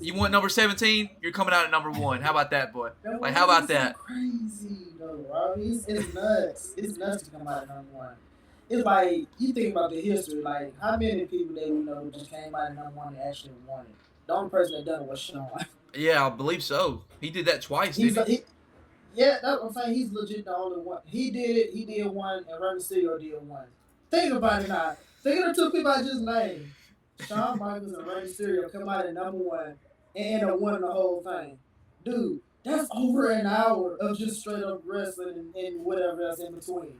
You want number 17? You're coming out at number 1. How about that, boy? Like, how about that? Crazy, though, bro. It's nuts. It's nuts to come out at number 1. It's like, you think about the history, like, how many people that we know just came out at number 1 and actually won it? The only person that done it was Shawn. Yeah, I believe so. He did that twice, didn't he? Yeah, that's what I'm saying. He's legit the only one. He did it. He did 1, and Rey Mysterio did 1. Think about it now. Think of the 2 people I just named. Shawn Michaels and Rey Mysterio come out at number 1 and end up winning the whole thing. Dude, that's over an hour of just straight up wrestling and whatever else in between.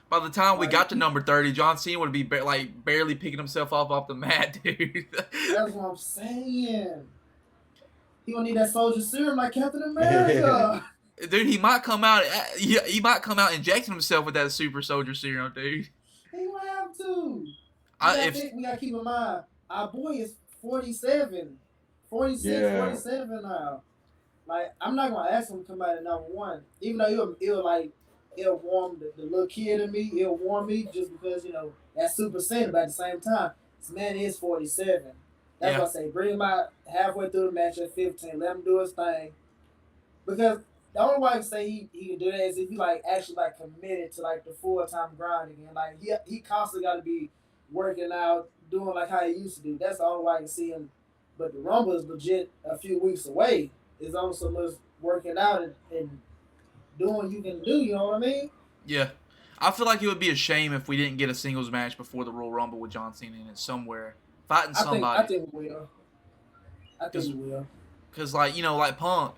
By the time we got to number 30, John Cena would be barely picking himself up off the mat, dude. That's what I'm saying. He gonna need that soldier serum like Captain America. Dude, he might come out. He might come out injecting himself with that super soldier serum, dude. He will have to. We gotta keep in mind. Our boy is 47, 46, 47 now. Like, I'm not going to ask him to come out at number 1. Even though it'll warm the little kid in me. It'll warm me just because, that's Super Saiyan. But at the same time, this man is 47. That's why I say bring him out halfway through the match at 15. Let him do his thing. Because the only way I can say he can do that is if he, actually, committed to, the full-time grind again. Like, he constantly got to be working out, doing how he used to do. That's the only way I can see him. But the Rumble is legit a few weeks away. It's only so much working out and doing you can do, you know what I mean? Yeah. I feel like it would be a shame if we didn't get a singles match before the Royal Rumble with John Cena in it somewhere. Fighting somebody. I think we will. I think we will. Because, like, like Punk.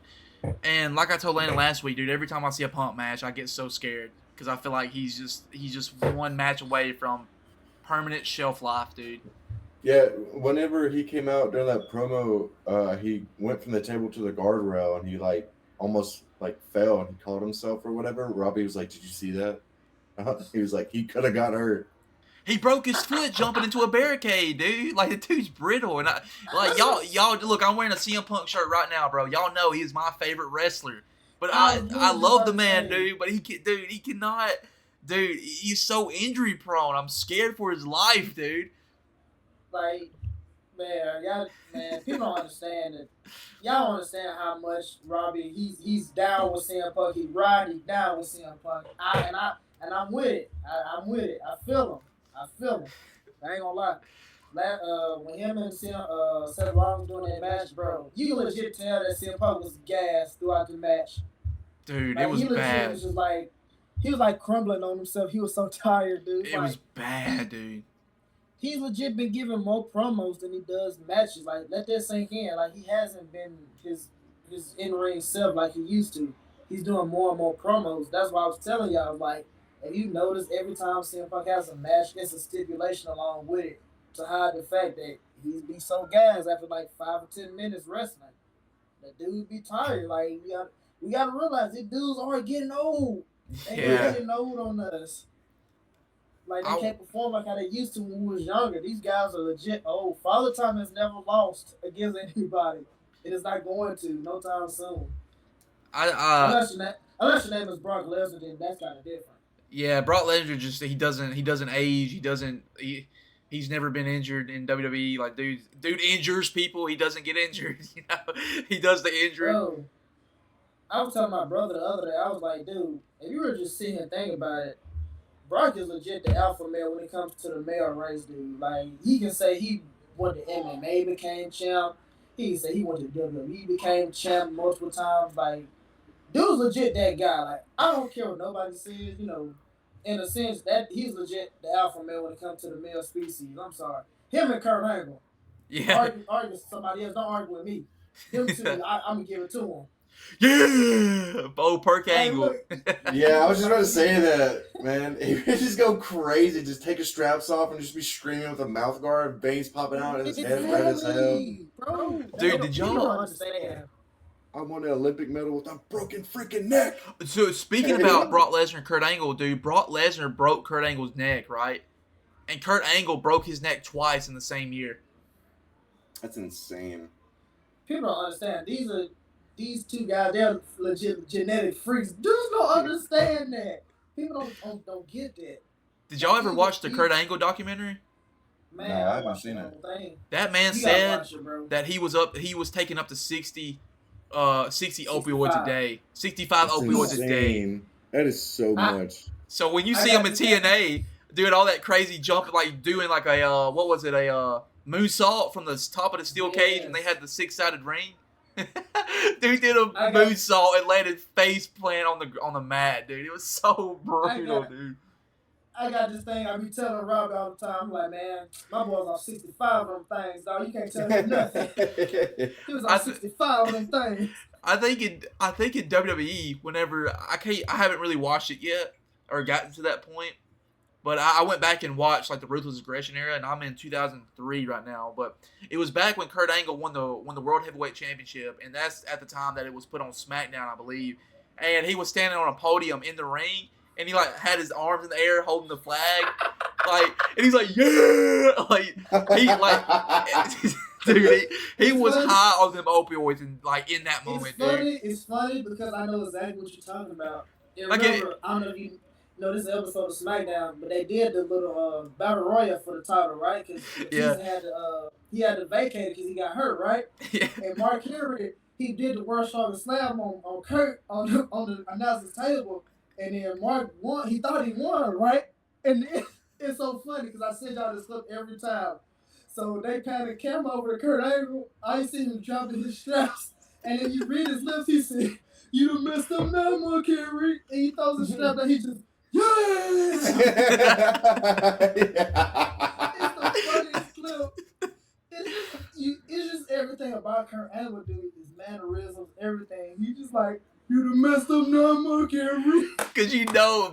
And like I told Landon last week, dude, every time I see a Punk match, I get so scared. Because I feel like he's just one match away from permanent shelf life, dude. Yeah, whenever he came out during that promo, he went from the table to the guardrail and he like almost like fell and he caught himself or whatever. Robbie was like, "Did you see that?" He was like, "He could have got hurt." He broke his foot jumping into a barricade, dude. Like, the dude's brittle, and y'all look. I'm wearing a CM Punk shirt right now, bro. Y'all know he's my favorite wrestler. But I love the man, dude. But he cannot, dude. He's so injury prone. I'm scared for his life, dude. Like, people don't understand it. Y'all don't understand how much Robbie he's down with CM Punk. He's down with CM Punk. I'm with it. I'm with it. I feel him. I ain't gonna lie. When him and Seth Rollins doing that match, bro, you can legit tell that CM Punk was gassed throughout the match. Dude, it was bad. Was just like, he was like crumbling on himself. He was so tired, dude. It was bad, dude. He's legit been giving more promos than he does matches. Like, let that sink in. Like, he hasn't been his in-ring self like he used to. He's doing more and more promos. That's why I was telling y'all, like, if you notice, every time CM Punk has a match, it's a stipulation along with it to hide the fact that he's be so gassed after like 5 or 10 minutes wrestling. The dude be tired. Like, we gotta realize these dudes are getting old. They getting old on us. Like, they can't perform like how they used to when we was younger. These guys are legit old. Father Time has never lost against anybody. It is not going to no time soon. Unless your name is Brock Lesnar, then that's kind of different. Yeah, Brock Lesnar just he doesn't age. He's never been injured in WWE. Like, dude injures people. He doesn't get injured. He does the injury. Bro, I was telling my brother the other day. I was like, dude, if you were just sitting and think about it, Brock is legit the alpha male when it comes to the male race, dude. Like, he can say he went to MMA, became champ. He can say he went to WWE, became champ multiple times. Like, dude's legit that guy. Like, I don't care what nobody says, in a sense that he's legit the alpha male when it comes to the male species. I'm sorry. Him and Kurt Angle. Yeah. Argue with somebody else. Don't argue with me. Him too. I'm going to give it to him. Yeah, Bo Perk Angle. Yeah, I was just about to say that, man. He would just go crazy, just take his straps off and just be screaming with a mouth guard, veins popping out, and his head red as hell. Bro, dude, did y'all understand? I won an Olympic medal with a broken freaking neck. So, speaking about Brock Lesnar and Kurt Angle, dude, Brock Lesnar broke Kurt Angle's neck, right? And Kurt Angle broke his neck twice in the same year. That's insane. People don't understand. These two guys, they're legit genetic freaks. Dudes don't understand that. People don't get that. Did y'all ever watch the Kurt Angle documentary? Man, no, I haven't seen it. That man said that he was taking up to 60 opioids a day. 65 opioids a day. That is so much. So when you see him in TNA doing all that crazy jump, like doing like a a moonsault from the top of the steel cage, and they had the 6-sided ring. Dude did a moonsault and landed face plant on the mat, dude. It was so brutal, dude. I got this thing I be telling Rob all the time. I'm like, man, my boy's on 65 of them things, dog. You can't tell me nothing. He was on 65 of them things. I think in WWE, whenever I haven't really watched it yet or gotten to that point, but I went back and watched like the Ruthless Aggression era, and I'm in 2003 right now. But it was back when Kurt Angle won the World Heavyweight Championship, and that's at the time that it was put on SmackDown, I believe. And he was standing on a podium in the ring, and he like had his arms in the air holding the flag, like, and he's like, yeah, like he like, dude, he was high on them opioids and like in that moment, dude. It's funny because I know exactly what you're talking about. And remember, I don't know if you know this episode of SmackDown, but they did the little battle royal for the title, right? Because he had to vacate it because he got hurt, right? Yeah. And Mark Henry, he did the World Strongest Slam on Kurt on the announcer's table. And then Mark won. He thought he won, right? And it's so funny because I send y'all this clip every time. So they pan the camera over to Kurt Angle. I ain't seen him dropping his straps. And then you read his lips. He said, "You done messed up now, Mark Henry." And he throws his strap and he Yes! It's the funniest clip. It's just everything about Kurt Angle, dude. His mannerisms, everything. He just like, you done messed up now, Mark Henry. Because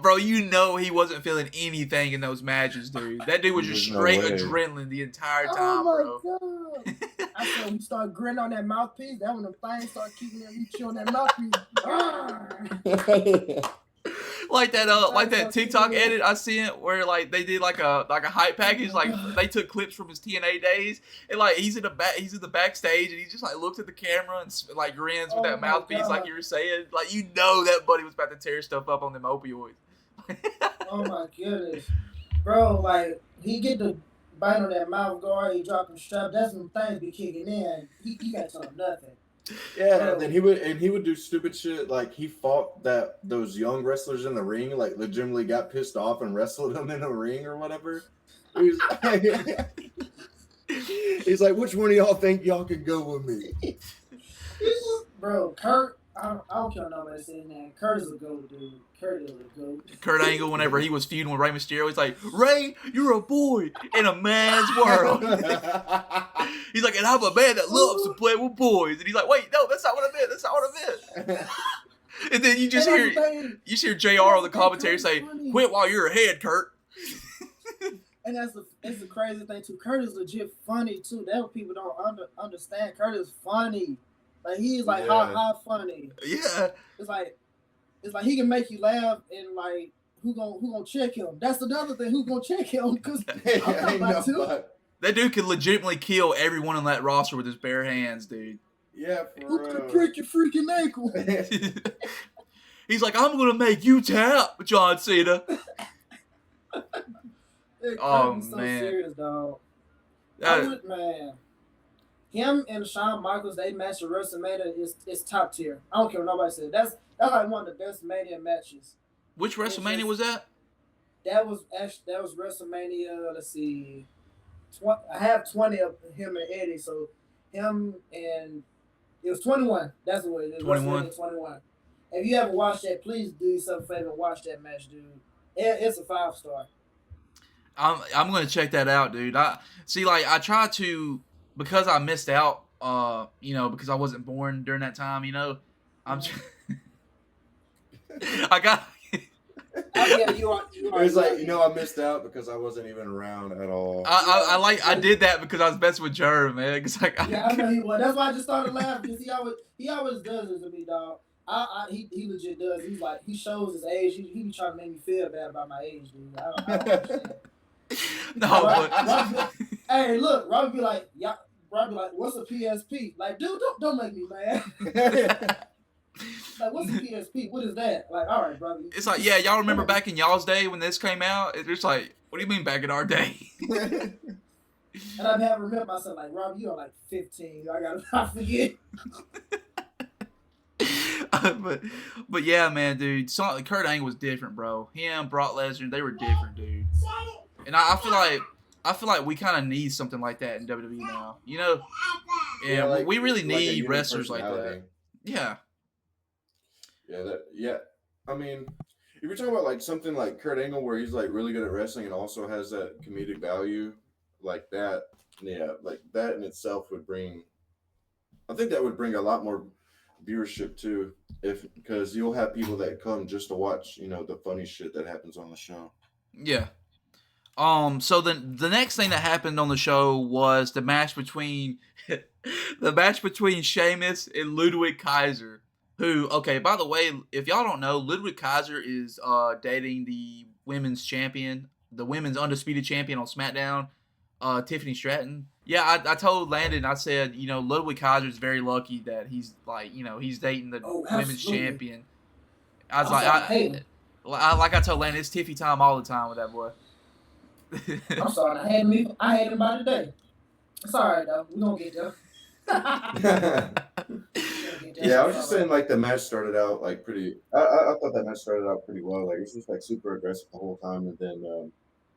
bro, he wasn't feeling anything in those matches, dude. That dude was just straight adrenaline the entire time, bro. Oh my God. I said when you start grinning on that mouthpiece, that when the things start kicking in, you chew on that mouthpiece. like that TikTok edit I seen where like they did like a hype package, like they took clips from his TNA days, and like he's in the backstage and he just like looks at the camera and like grins with that mouthpiece, like you were saying, like that buddy was about to tear stuff up on them opioids. Oh my goodness, bro! Like he get the bite on that mouth guard, he dropping strap. That's when things be kicking in. He got to tell him nothing. Yeah, and then he would do stupid shit like he fought those young wrestlers in the ring, like legitimately got pissed off and wrestled them in the ring or whatever. He's like, which one of y'all think y'all can go with me? Bro, Kurt, I don't care what nobody says now. Kurt is a goat, dude. Kurt is a goat. Kurt Angle, whenever he was feuding with Rey Mysterio, he's like, Ray, you're a boy in a man's world. He's like, and I'm a man that loves to play with boys. And he's like, wait, no, that's not what I meant. That's not what I meant. And then you hear JR on the commentary say, quit while you're ahead, Kurt. And that's the crazy thing too. Kurt is legit funny too. That's what people don't understand. Kurt is funny. Like he's like how funny. Yeah. It's like he can make you laugh and like who gonna check him? That's another thing. Who gonna check him? Because that dude can legitimately kill everyone on that roster with his bare hands, dude. Yeah. Who could break your freaking ankle? He's like, I'm gonna make you tap, John Cena. Oh man, so serious, dog. Man, him and Shawn Michaels, they match at WrestleMania is top tier. I don't care what nobody says. That's like one of the best Mania matches. Which WrestleMania was that? That was WrestleMania. Let's see, I have 20 of him and Eddie. So him and it was 21. That's what it is. 21. 21. If you haven't watched that, please do yourself a favor and watch that match, dude. It's a 5-star. I'm gonna check that out, dude. I try to, because I missed out, because I wasn't born during that time, I'm I got It's like, I missed out because I wasn't even around at all. I did that because I was messing with Jerv, man. I know he was. That's why I just started laughing, because he always does this to me, dog. He legit does. He's like, he shows his age. He be trying to make me feel bad about my age, dude. I don't understand. No, but hey, look, Robbie be like, what's a PSP? Like, dude, don't make me mad. Like, what's a PSP? What is that? Like, all right, brother. It's like, yeah, y'all remember back in y'all's day when this came out? It's just like, what do you mean back in our day? And I never remember myself like, Robbie, you're like 15. I forget. but yeah, man, dude. Kurt Angle was different, bro. Him, Brock Lesnar, they were different, dude. And I feel like we kind of need something like that in WWE now. Yeah, like, we really need wrestlers like that. Yeah. Yeah. I mean, if you're talking about like something like Kurt Angle, where he's like really good at wrestling and also has that comedic value, like that. Yeah, like that in itself would bring. I think that would bring a lot more viewership too, because you'll have people that come just to watch, the funny shit that happens on the show. Yeah. So the next thing that happened on the show was the match between Sheamus and Ludwig Kaiser. Who, okay, by the way, if y'all don't know, Ludwig Kaiser is dating the women's champion, the women's undisputed champion on SmackDown, Tiffany Stratton. Yeah, I told Landon, I said, Ludwig Kaiser is very lucky that he's like, he's dating the women's champion. I was like I told Landon, it's Tiffy time all the time with that boy. I'm sorry, I had him by today. It's all right though. We gonna get there. Yeah, I was just saying, like, the match started out like pretty. I thought that match started out pretty well. Like, it was just like super aggressive the whole time, and then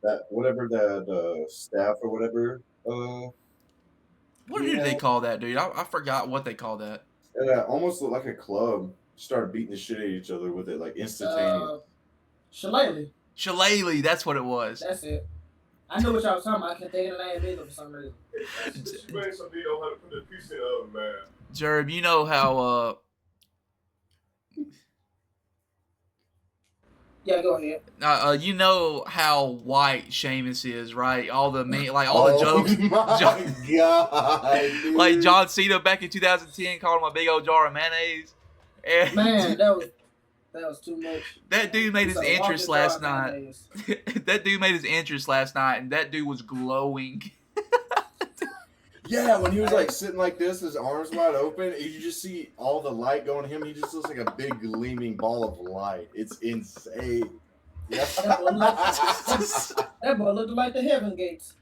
the staff or whatever. What did they call that, dude? I forgot what they called that. Almost looked like a club. Started beating the shit out of each other with it, like instantaneous. Shillelagh, that's what it was. That's it. I knew what y'all was talking about. I can't think of the name either for some reason. She made some video how to put the piece in the oven, man. Jerb, you know how Yeah, go ahead. you know how white Sheamus is, right? All the the jokes. My God, dude. Like John Cena back in 2010 called him a big old jar of mayonnaise. And Man, that was too much. that dude made his It's a entrance walking last jar of night. mayonnaise. That dude made his entrance last night, and that dude was glowing. Yeah, when he was like sitting like this, his arms wide open, and you just see all the light going to him. He just looks like a big gleaming ball of light. It's insane. Yeah, That boy looked like the heaven gates.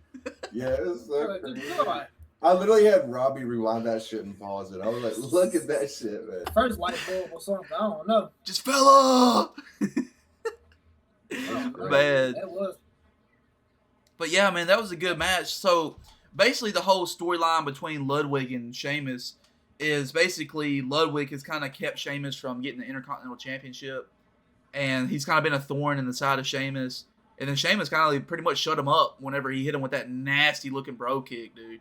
yeah, it was so Like, crazy. God. I literally had Robbie rewind that shit and pause it. I was like, look at that shit, man. First light bulb or something. I don't know. Just fella. Oh, Man. That was. But yeah, man, that was a good match. So basically, the whole storyline between Ludwig and Sheamus is basically Ludwig has kind of kept Sheamus from getting the Intercontinental Championship, and he's kind of been a thorn in the side of Sheamus. And then Sheamus kind of pretty much shut him up whenever he hit him with that nasty looking bro kick, dude.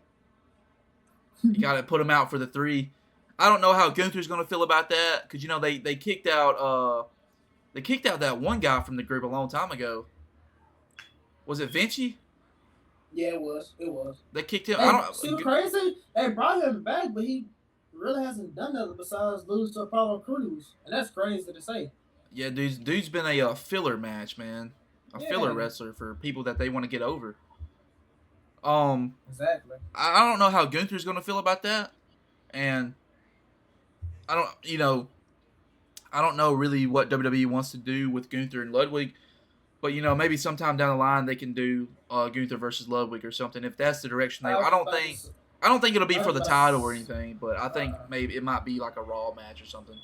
You got to put him out for the 3. I don't know how Gunther's going to feel about that, because they kicked out that one guy from the group a long time ago. Was it Vinci? Yeah, it was. It was. They kicked him. Hey, see what's crazy? They brought him back, but he really hasn't done nothing besides lose to Apollo Crews, and that's crazy to say. Yeah, dude's been a filler match, man. A filler wrestler for people that they want to get over. Exactly. I don't know how Gunther's going to feel about that, and I don't know really what WWE wants to do with Gunther and Ludwig, but maybe sometime down the line they can do Gunther versus Ludwig or something if that's the direction they. I don't think it'll be for the title or anything, but I think maybe it might be like a Raw match or something.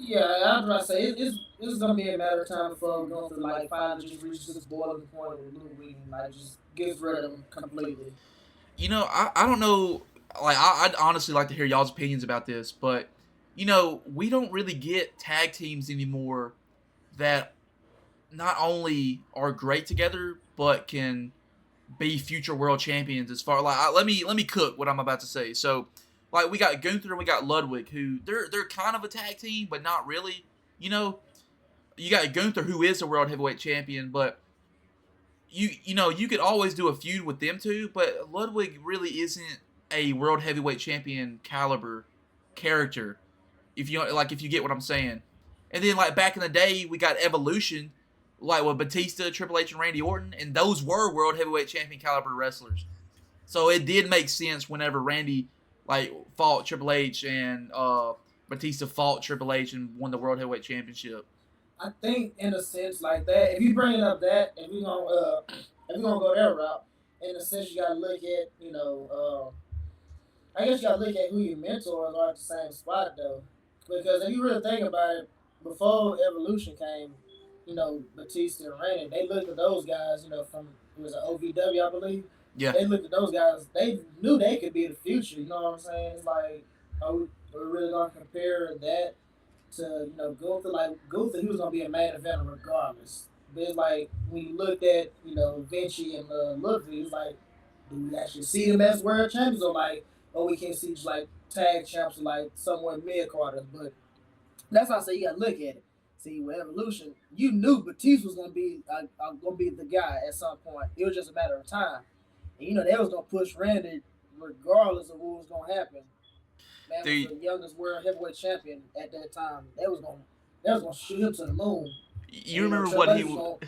Yeah, I was about to say it's gonna be a matter of time before Gunther finally just reaches this boiling point with Ludwig and just gets rid of him completely. I don't know. I'd honestly like to hear y'all's opinions about this, but we don't really get tag teams anymore that not only are great together but can be future world champions. As far let me cook what I'm about to say. So, we got Gunther and we got Ludwig, who they're kind of a tag team, but not really. You got Gunther, who is a world heavyweight champion, but you could always do a feud with them two. But Ludwig really isn't a world heavyweight champion caliber character. If you get what I'm saying. And then back in the day, we got Evolution, with Batista, Triple H, and Randy Orton, and those were world heavyweight champion caliber wrestlers. So it did make sense whenever Randy fought Triple H and Batista fought Triple H and won the World Heavyweight Championship. I think in a sense like that, if you bring it up that, if we're gonna go that route, in a sense you gotta look at, I guess you gotta look at who your mentors are at the same spot though. Because if you really think about it, before Evolution came, Batista and Randy, they looked at those guys, from it was an OVW, I believe. Yeah. They looked at those guys. They knew they could be the future. You know what I'm saying? It's like, are we really gonna compare that to Gunther? Gunther, he was gonna be a main eventer regardless. But it's when you looked at Vinci and Ludwig, it's do we actually see them as world champions or we can see just tag champs somewhere mid quarters? But that's how I say you gotta look at it. See, with Evolution, you knew Batista was gonna be the guy at some point. It was just a matter of time. And they was gonna push Randy regardless of what was gonna happen. Man was the youngest world heavyweight champion at that time. They was gonna shoot him to the moon. You remember what he was?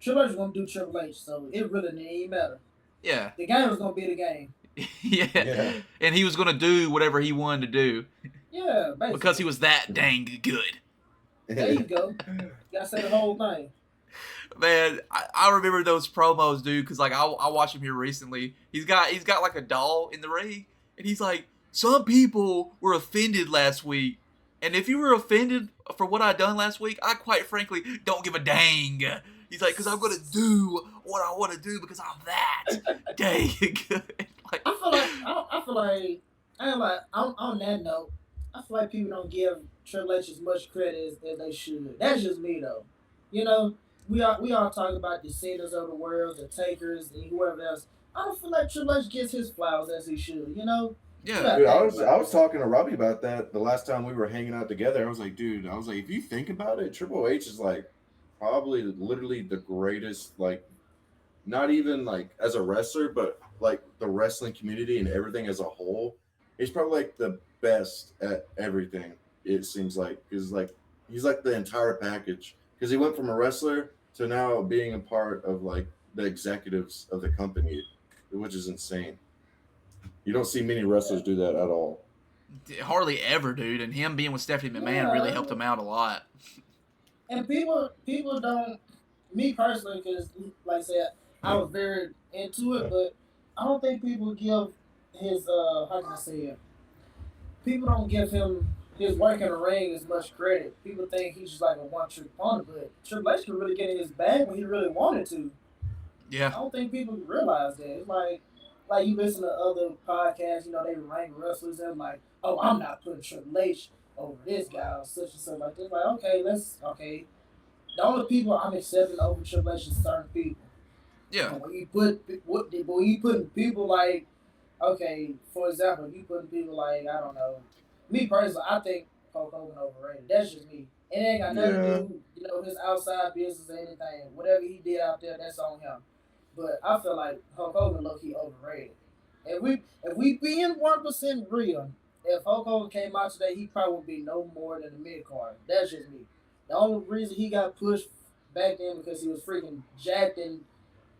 Triple H was gonna do Triple H, so it really didn't even matter. Yeah. The game was gonna be the game. Yeah. And he was gonna do whatever he wanted to do. Yeah, basically. Because he was that dang good. There you go. You gotta say the whole thing. Man, I remember those promos, dude, because I watched him here recently. He's got a doll in the ring, and he's like, some people were offended last week, and if you were offended for what I done last week, I quite frankly don't give a dang. He's like, because I'm gonna do what I want to do because I'm that dang good. I feel like on that note, I feel like people don't give Triple H as much credit as they should. That's just me though. we all talk about the Cenas of the world, the Takers, and whoever else. I don't feel like Triple H gets his flowers as he should. You know. Yeah. Dude, I was talking to Robbie about that the last time we were hanging out together. I was like, dude, if you think about it, Triple H is like probably literally the greatest, like, not even like as a wrestler, but like the wrestling community and everything as a whole. He's probably like the best at everything. It seems like because like he's like the entire package. Because he went from a wrestler to now being a part of like the executives of the company, which is insane. You don't see many wrestlers do that at all. Hardly ever, dude. And him being with Stephanie McMahon really helped him out a lot. And people don't. Me personally, because like I said, I was very into it, but I don't think people give his how can I say it? People don't give him his work in the ring as much credit. People think he's just like a one-trick pony, but Triple H could really get in his bag when he really wanted to. Yeah. I don't think people realize that. It's like you listen to other podcasts, you know, they rank wrestlers and like, oh, I'm not putting Triple H over this guy or such and such like this. Like, okay. The only people I'm accepting over Triple H is certain people. Yeah. But when you put people like, okay, for example, you putting people like, I don't know, me personally, I think Hulk Hogan overrated. That's just me. It ain't got nothing to do, you know, his outside business or anything. Whatever he did out there, that's on him. But I feel like Hulk Hogan low-key overrated. If we being 1% real, if Hulk Hogan came out today, he probably would be no more than a mid-card. That's just me. The only reason he got pushed back then because he was freaking jacked and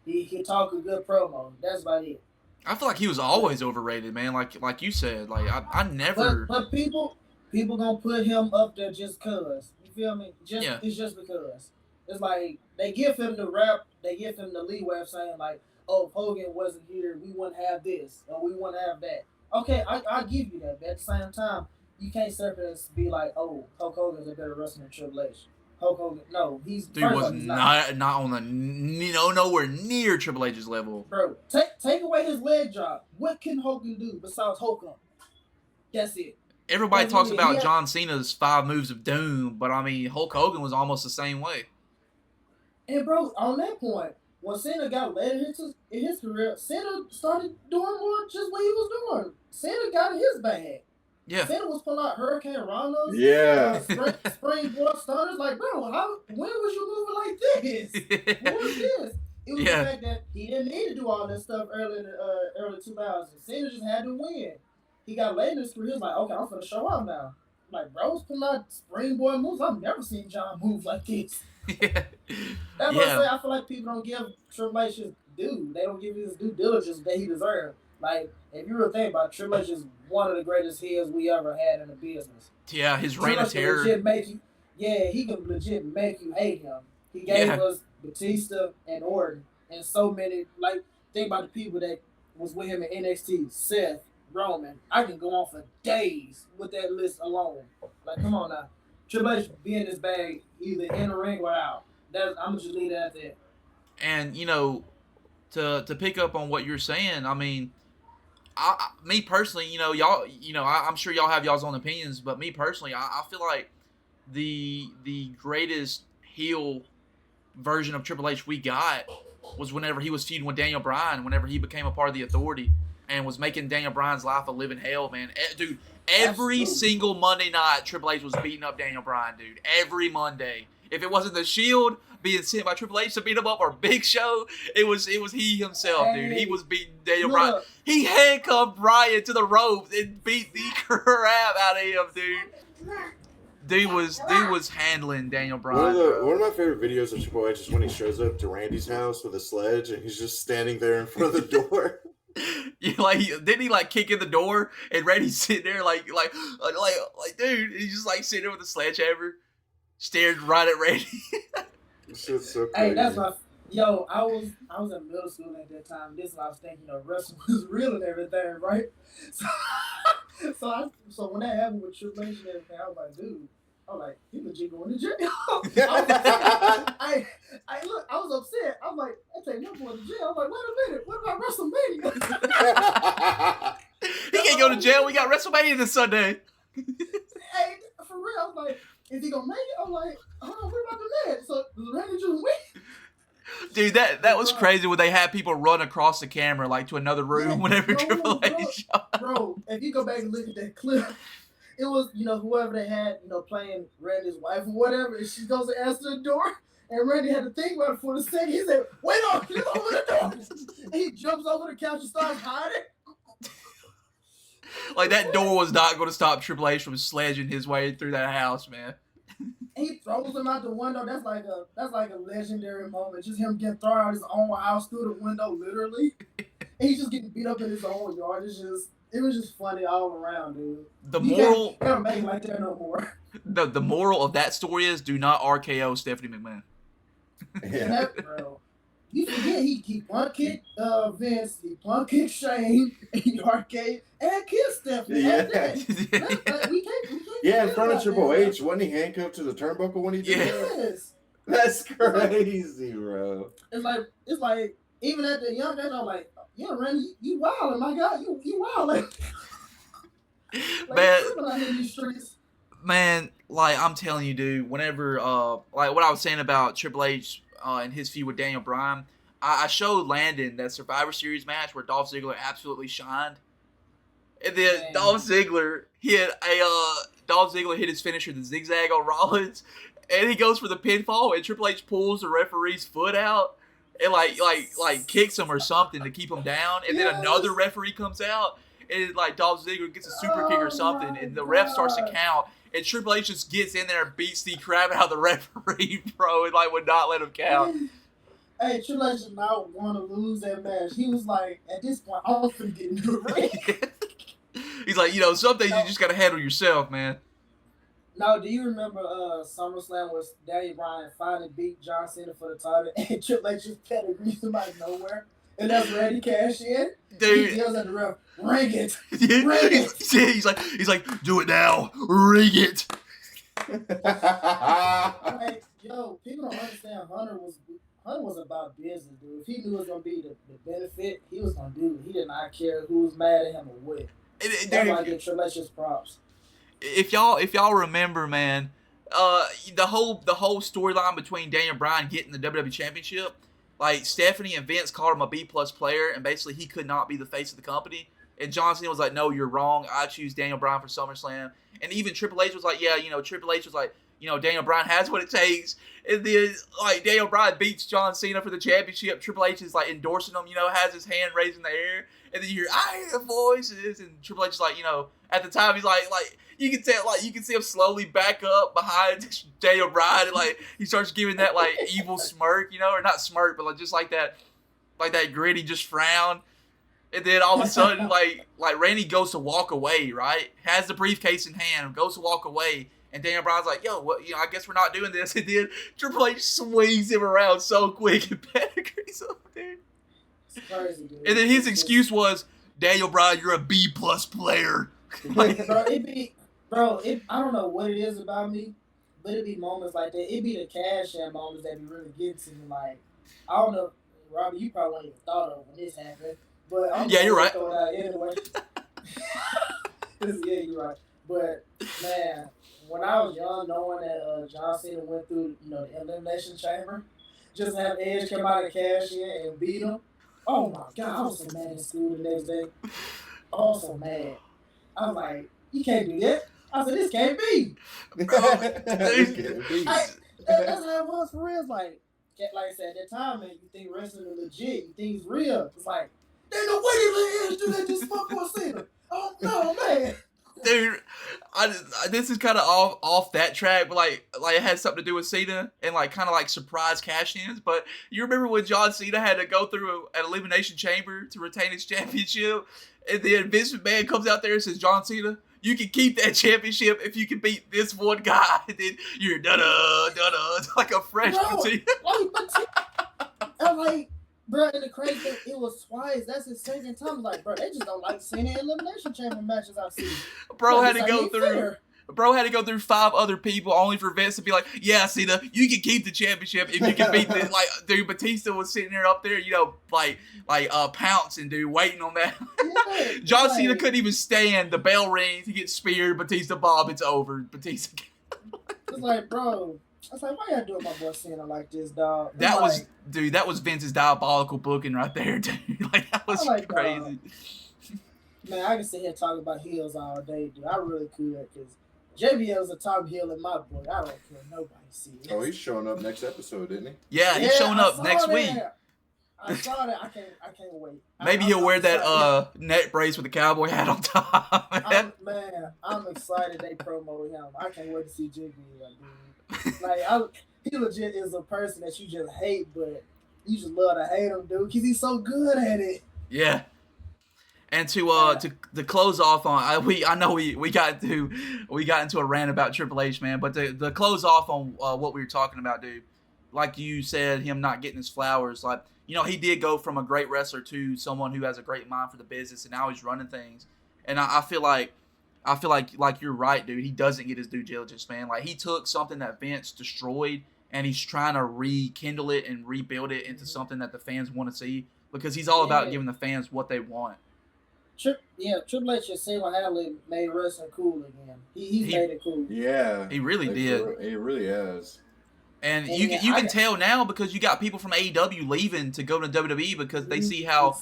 he talked a good promo. That's about it. I feel like he was always overrated, man. Like you said, like I never. But people gonna put him up there just cause. You feel me? It's just because. It's like they give him the rap, they give him the leeway of saying like, oh, if Hogan wasn't here, we wouldn't have this or we wouldn't have that. Okay, I give you that, but at the same time, you can't surface be like, oh, Hulk Hogan's a better wrestler than Triple H. Hulk Hogan, no, he's not on the nowhere near Triple H's level. Bro, take away his leg drop. What can Hogan do besides Hulk up? That's it. Everybody talks about John Cena's 5 moves of doom, but I mean Hulk Hogan was almost the same way. And bro, on that point, when Cena got later in his career, Cena started doing more just what he was doing. Cena got in his bag. Yeah. Cena was pulling out Hurricane Ranas. Yeah. Springboard stunners. Like, bro, when was you moving like this? What was this? It was the fact that he didn't need to do all this stuff early in the early 2000s. Cena just had to win. He got later in his career. He was like, okay, I'm finna show up now. Like, bro's pulling out springboard moves. I've never seen John move like this. That's what I say. I feel like people don't give Triple H his due. They don't give his due diligence that he deserves. Like, if you really think about it, Triple H is one of the greatest heels we ever had in the business. Yeah, his reign of terror. He can legit make you hate him. He gave us Batista and Orton and so many. Like, think about the people that was with him in NXT. Seth, Roman. I can go on for days with that list alone. Like, come on now. Triple H be in this bag either in the ring or out. I'm going to just leave that there. And, you know, to pick up on what you're saying, I mean, me personally, you know, y'all, you know, I'm sure y'all have y'all's own opinions, but me personally, I feel like the greatest heel version of Triple H we got was whenever he was feuding with Daniel Bryan, whenever he became a part of the Authority and was making Daniel Bryan's life a living hell, man. Dude, every single Monday night, Triple H was beating up Daniel Bryan, dude. Every Monday. If it wasn't the Shield being sent by Triple H to beat him up or Big Show, it was he himself, dude. He was beating Daniel Bryan. He handcuffed Bryan to the ropes and beat the crap out of him, dude. Dude was handling Daniel Bryan. One of my favorite videos of Triple H is when he shows up to Randy's house with a sledge and he's just standing there in front of the door. Yeah, like didn't he like kick in the door and Randy's sitting there like dude, he's just like sitting there with a sledgehammer, stared right at Randy. This shit's so crazy. Hey, that's my I was in middle school at that time. This is what I was thinking, you know, wrestling was real and everything, right? So when that happened with Triple H and everything, I was like, dude, he legit going to jail. I was upset. I was like, I take no boy to jail. I was like, wait a minute, what about WrestleMania? He can't go to jail. We got WrestleMania this Sunday. Hey, for real, I was like, is he gonna make it? I'm like, hold on, what about the match? So does Randy just win? Dude, that was crazy when they had people run across the camera like to another room whenever Triple H shot. Bro, if you go back and look at that clip, it was, whoever they had, playing Randy's wife or whatever, and she goes to answer the door, and Randy had to think about it for a second. He said, wait on, get over the door. And he jumps over the couch and starts hiding. Like, that door was not going to stop Triple H from sledging his way through that house, man. He throws him out the window. That's like a legendary moment. Just him getting thrown out of his own house through the window, literally. And he's just getting beat up in his own yard. It was just funny all around, dude. The moral, can't make it like that no more. The moral of that story is do not RKO Stephanie McMahon. Yeah, bro. You forget he punt kicked Vince, he punt kicked Shane, he arcade and kissed Stephanie. Yeah. We can't Yeah, in front of Triple H, wasn't he handcuffed to the turnbuckle when he did that? Yes. That's crazy, bro. It's like even at the young age, I'm like, yeah, Randy, you wildin', my God, you wildin'. Man, like I'm telling you, dude. Whenever, like what I was saying about Triple H and his feud with Daniel Bryan, I showed Landon that Survivor Series match where Dolph Ziggler absolutely shined, and then Dolph Ziggler hit his finisher, the zigzag on Rollins, and he goes for the pinfall, and Triple H pulls the referee's foot out and like kicks him or something to keep him down, and then another referee comes out. And like Dolph Ziggler gets a super kick or something, and the ref starts to count, and Triple H just gets in there and beats the crap out of the referee, bro, and like would not let him count. Hey, Triple H did not want to lose that match. He was like, at this point, I'm finna get into the ring. He's like, some things you just gotta handle yourself, man. Now, do you remember SummerSlam was Daniel Bryan finally beat John Cena for the title, and Triple H just pedigreed him out of nowhere? And that's Randy cash in. Dude. He yells at the ref, ring it. Ring it. He's like, do it now. Ring it. Like, yo, people don't understand Hunter was about business, dude. If he knew it was gonna be the benefit, he was gonna do it. He did not care who was mad at him or what. That's why I give Triple H props. If y'all remember, man, the whole storyline between Daniel Bryan getting the WWE Championship, like Stephanie and Vince called him a B+ player, and basically he could not be the face of the company. And John Cena was like, "No, you're wrong. I choose Daniel Bryan for SummerSlam." And even Triple H was like, "Yeah, Triple H was like, Daniel Bryan has what it takes." And then like Daniel Bryan beats John Cena for the championship. Triple H is like endorsing him, has his hand raised in the air, and then you hear "I hear voices," and Triple H is like, at the time he's like you can tell, like you can see him slowly back up behind Daniel Bryan, and like he starts giving that like evil smirk, or not smirk, but like just like that gritty just frown. And then all of a sudden, like Randy goes to walk away, right? Has the briefcase in hand, goes to walk away, and Daniel Bryan's like, "Yo, what? I guess we're not doing this." And then Triple H swings him around so quick and pedigrees him, dude. It's crazy, dude. And then his excuse was, "Daniel Bryan, you're a B+ player." I don't know what it is about me, but it be moments like that. It be the cash in moments that be really getting to me. Like, I don't know, Robbie, you probably wouldn't even thought of when this happened. But I'm you're right. Throw it out anyway. Yeah, you're right. But man, when I was young, knowing that John Cena went through, the Elimination Chamber, just to have Edge come out and cash in and beat him. Oh my God, I was so mad in school the next day. I was so mad. I was like, "You can't do that." I said, "This can't be." Bro, that's how it was for real. It's like I said, at that time, man, you think wrestling is legit, you think it's real. It's like, there's no way they let Edge do that just for Cena. Oh no, man. Dude, this is kind of off that track, but like it has something to do with Cena and like kind of like surprise cash-ins. But you remember when John Cena had to go through an elimination chamber to retain his championship, and then Vince McMahon comes out there and says, "John Cena, you can keep that championship if you can beat this one guy." And then you're da-da, like a fresh Batista. I'm like, bro, and the crazy thing, it was twice. That's his second time. Like, bro, they just don't like seeing the elimination chamber matches I've seen. Bro had to go through 5 other people only for Vince to be like, "Yeah, Cena, you can keep the championship if you can beat this." Like, dude, Batista was sitting there up there, pouncing, dude, waiting on that. Yeah, John Cena couldn't even stand. The bell rings, he gets speared. Batista Bob, it's over. Batista. It's like, bro, I was like, why y'all doing my boy Cena like this, dog? That was Vince's diabolical booking right there, dude. Like, that was crazy. Man, I can sit here talking about heels all day, dude. I really could, because JBL's a top heel in my book. I don't care. Nobody sees it. Oh, he's showing up next episode, isn't he? Yeah, he's showing up next week. I saw that. I can't wait. Maybe he'll wear that net brace with the cowboy hat on top. I'm excited they promoted him. I can't wait to see JBL, dude. Like, he legit is a person that you just hate, but you just love to hate him, dude, because he's so good at it. Yeah. And to close off on, I know we got into a rant about Triple H, man, but to close off on what we were talking about, dude, like you said, him not getting his flowers, like, you know, he did go from a great wrestler to someone who has a great mind for the business, and now he's running things. And I feel like you're right, dude. He doesn't get his due diligence, man. Like, he took something that Vince destroyed, and he's trying to rekindle it and rebuild it into something that the fans want to see, because he's all about giving the fans what they want. Triple H just single-handedly made wrestling cool again. He made it cool. Yeah. He really did. He really has. And you can tell now, because you got people from AEW leaving to go to WWE because they see how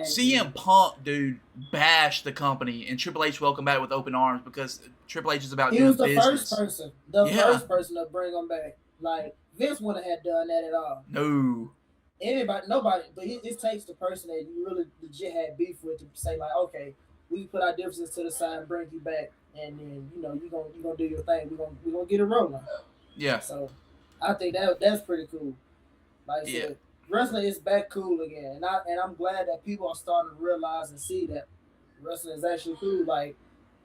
CM Punk, dude, bashed the company, and Triple H welcomed back with open arms, because Triple H is about doing business. He was the first person to bring him back. Like, Vince wouldn't have done that at all. No. Nobody, but it takes the person that you really legit had beef with to say, like, okay, we put our differences to the side and bring you back, and then, you know, you gonna do your thing. We gonna get it rolling. Yeah. So I think that's pretty cool. Like I said, wrestling is back cool again, and I'm glad that people are starting to realize and see that wrestling is actually cool. Like,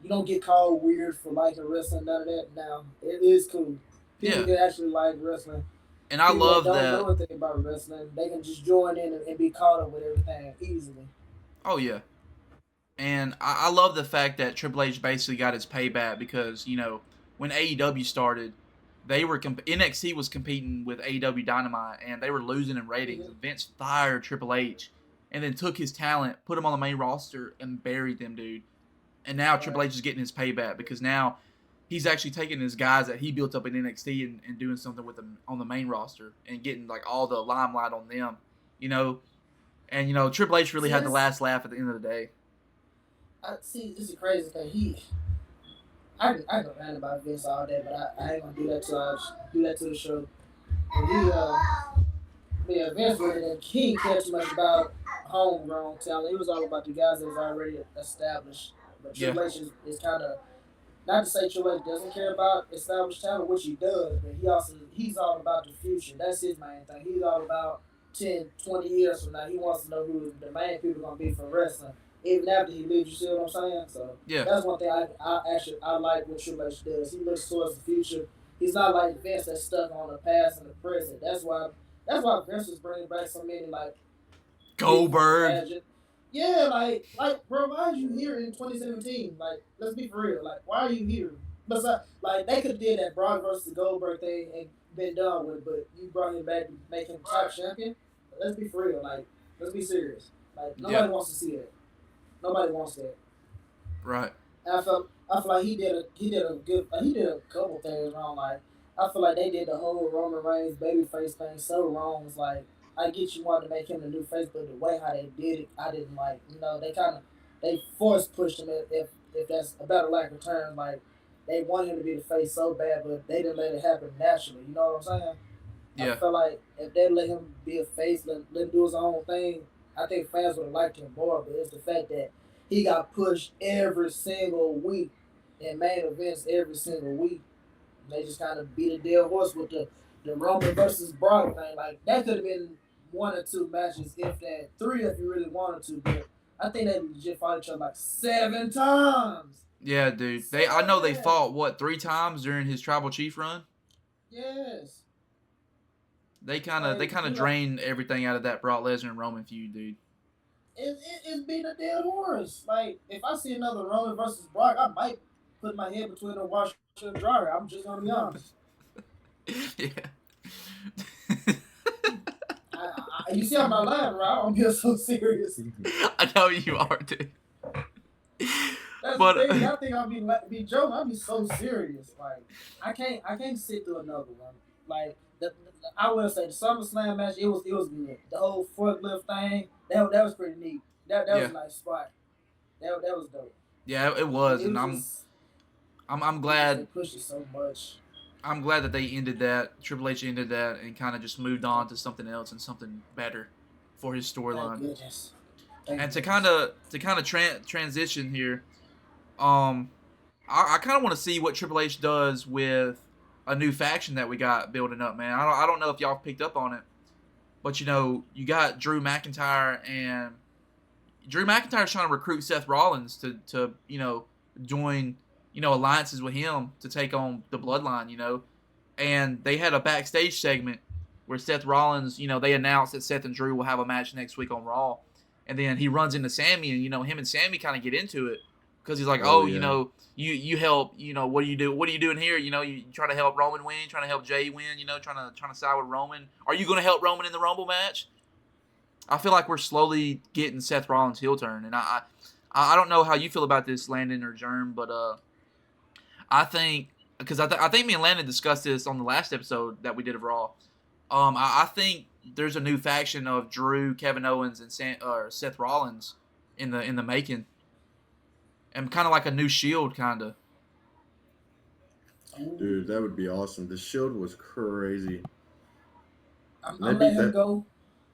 you don't get called weird for liking wrestling, none of that. Now it is cool. People can actually like wrestling. And I love that. Don't know anything about wrestling. They can just join in and be caught up with everything easily. Oh yeah. And I love the fact that Triple H basically got his payback, because, you know, when AEW started, they were NXT was competing with AEW Dynamite, and they were losing in ratings. Mm-hmm. Vince fired Triple H, and then took his talent, put him on the main roster, and buried them, dude. And now Triple H is getting his payback, because now he's actually taking his guys that he built up in NXT and doing something with them on the main roster, and getting, like, all the limelight on them, you know. And, you know, Triple H really had the last laugh at the end of the day. See, this is a crazy thing. I can rant about Vince all day, but I ain't gonna do that to the show. Vince really he didn't care too much about homegrown talent. He was all about the guys that was already established. But Triple H is kind of, not to say Triple H doesn't care about established talent, which he does, but he's all about the future. That's his main thing. He's all about 10, 20 years from now. He wants to know who the main people are gonna be for wrestling, even after he leaves. You see what I'm saying? So that's one thing I like what Triple H does. He looks towards the future. He's not like Vince that's stuck on the past and the present. That's why Vince is bringing back so many, like, Goldberg. Yeah, like, bro, why are you here in 2017? Like, let's be for real. Like, why are you here? Besides, like, they could have did that Brock versus Goldberg thing and been done with, but you brought him back to make him top champion. Let's be for real. Like, let's be serious. Like, nobody wants to see that. Nobody wants that. Right. And I feel like he did a couple things wrong. Like, I feel like they did the whole Roman Reigns babyface thing so wrong. It's like, I get you wanted to make him the new face, but the way how they did it, I didn't like. You know, they force pushed him, if that's a better lack of term. Like, they wanted him to be the face so bad, but they didn't let it happen naturally. You know what I'm saying? Yeah. I feel like if they let him be a face, let him do his own thing, I think fans would have liked him more. But it's the fact that he got pushed every single week in main events every single week. They just kind of beat a dead horse with the Roman versus Brock thing. Like, that could have been 1 or 2 matches, if that, 3 if you really wanted to. But I think they legit fought each other like 7 times. Yeah, dude. I know they fought 3 times during his Tribal Chief run. Yes. They kind of drained everything out of that Brock Lesnar and Roman feud, dude. It's being a dead horse. Like, if I see another Roman versus Brock, I might put my head between a washer and dryer. I'm just gonna be honest. Yeah. You see how my laughing, right? I'm being so serious. I know you are, dude. That's the thing. I think I'll be joking. I'll be so serious. Like, I can't sit through another one. Like I will say the SummerSlam match, it was good. The whole forklift thing, that was pretty neat. That was Yeah, a nice spot. That was dope. yeah, it was, It and was just I'm it just they glad pushed it so much. I'm glad that they ended that. Triple H ended that and kind of just moved on to something else and something better for his Thank storyline. goodness. Thank And to goodness. kind of transition here, um, I kind of want to see what Triple H does with a new faction that we got building up, man. I don't know if y'all picked up on it, but you got Drew McIntyre's trying to recruit Seth Rollins to join alliances with him to take on the Bloodline, and they had a backstage segment where Seth Rollins, they announced that Seth and Drew will have a match next week on Raw, and then he runs into Sammy, and him and Sammy kind of get into it because he's like, Oh, oh, yeah. you help, what do you do? What are you doing here? You trying to help Roman win, trying to help Jey win, trying to side with Roman. Are you going to help Roman in the Rumble match? I feel like we're slowly getting Seth Rollins' heel turn, and I don't know how you feel about this, Landon or Germ, but I think because I think me and Landon discussed this on the last episode that we did of Raw. I think there's a new faction of Drew, Kevin Owens, and Seth Rollins in the making, and kind of like a new Shield, kind of. Dude, that would be awesome. The Shield was crazy. I'm That'd letting be him that. go.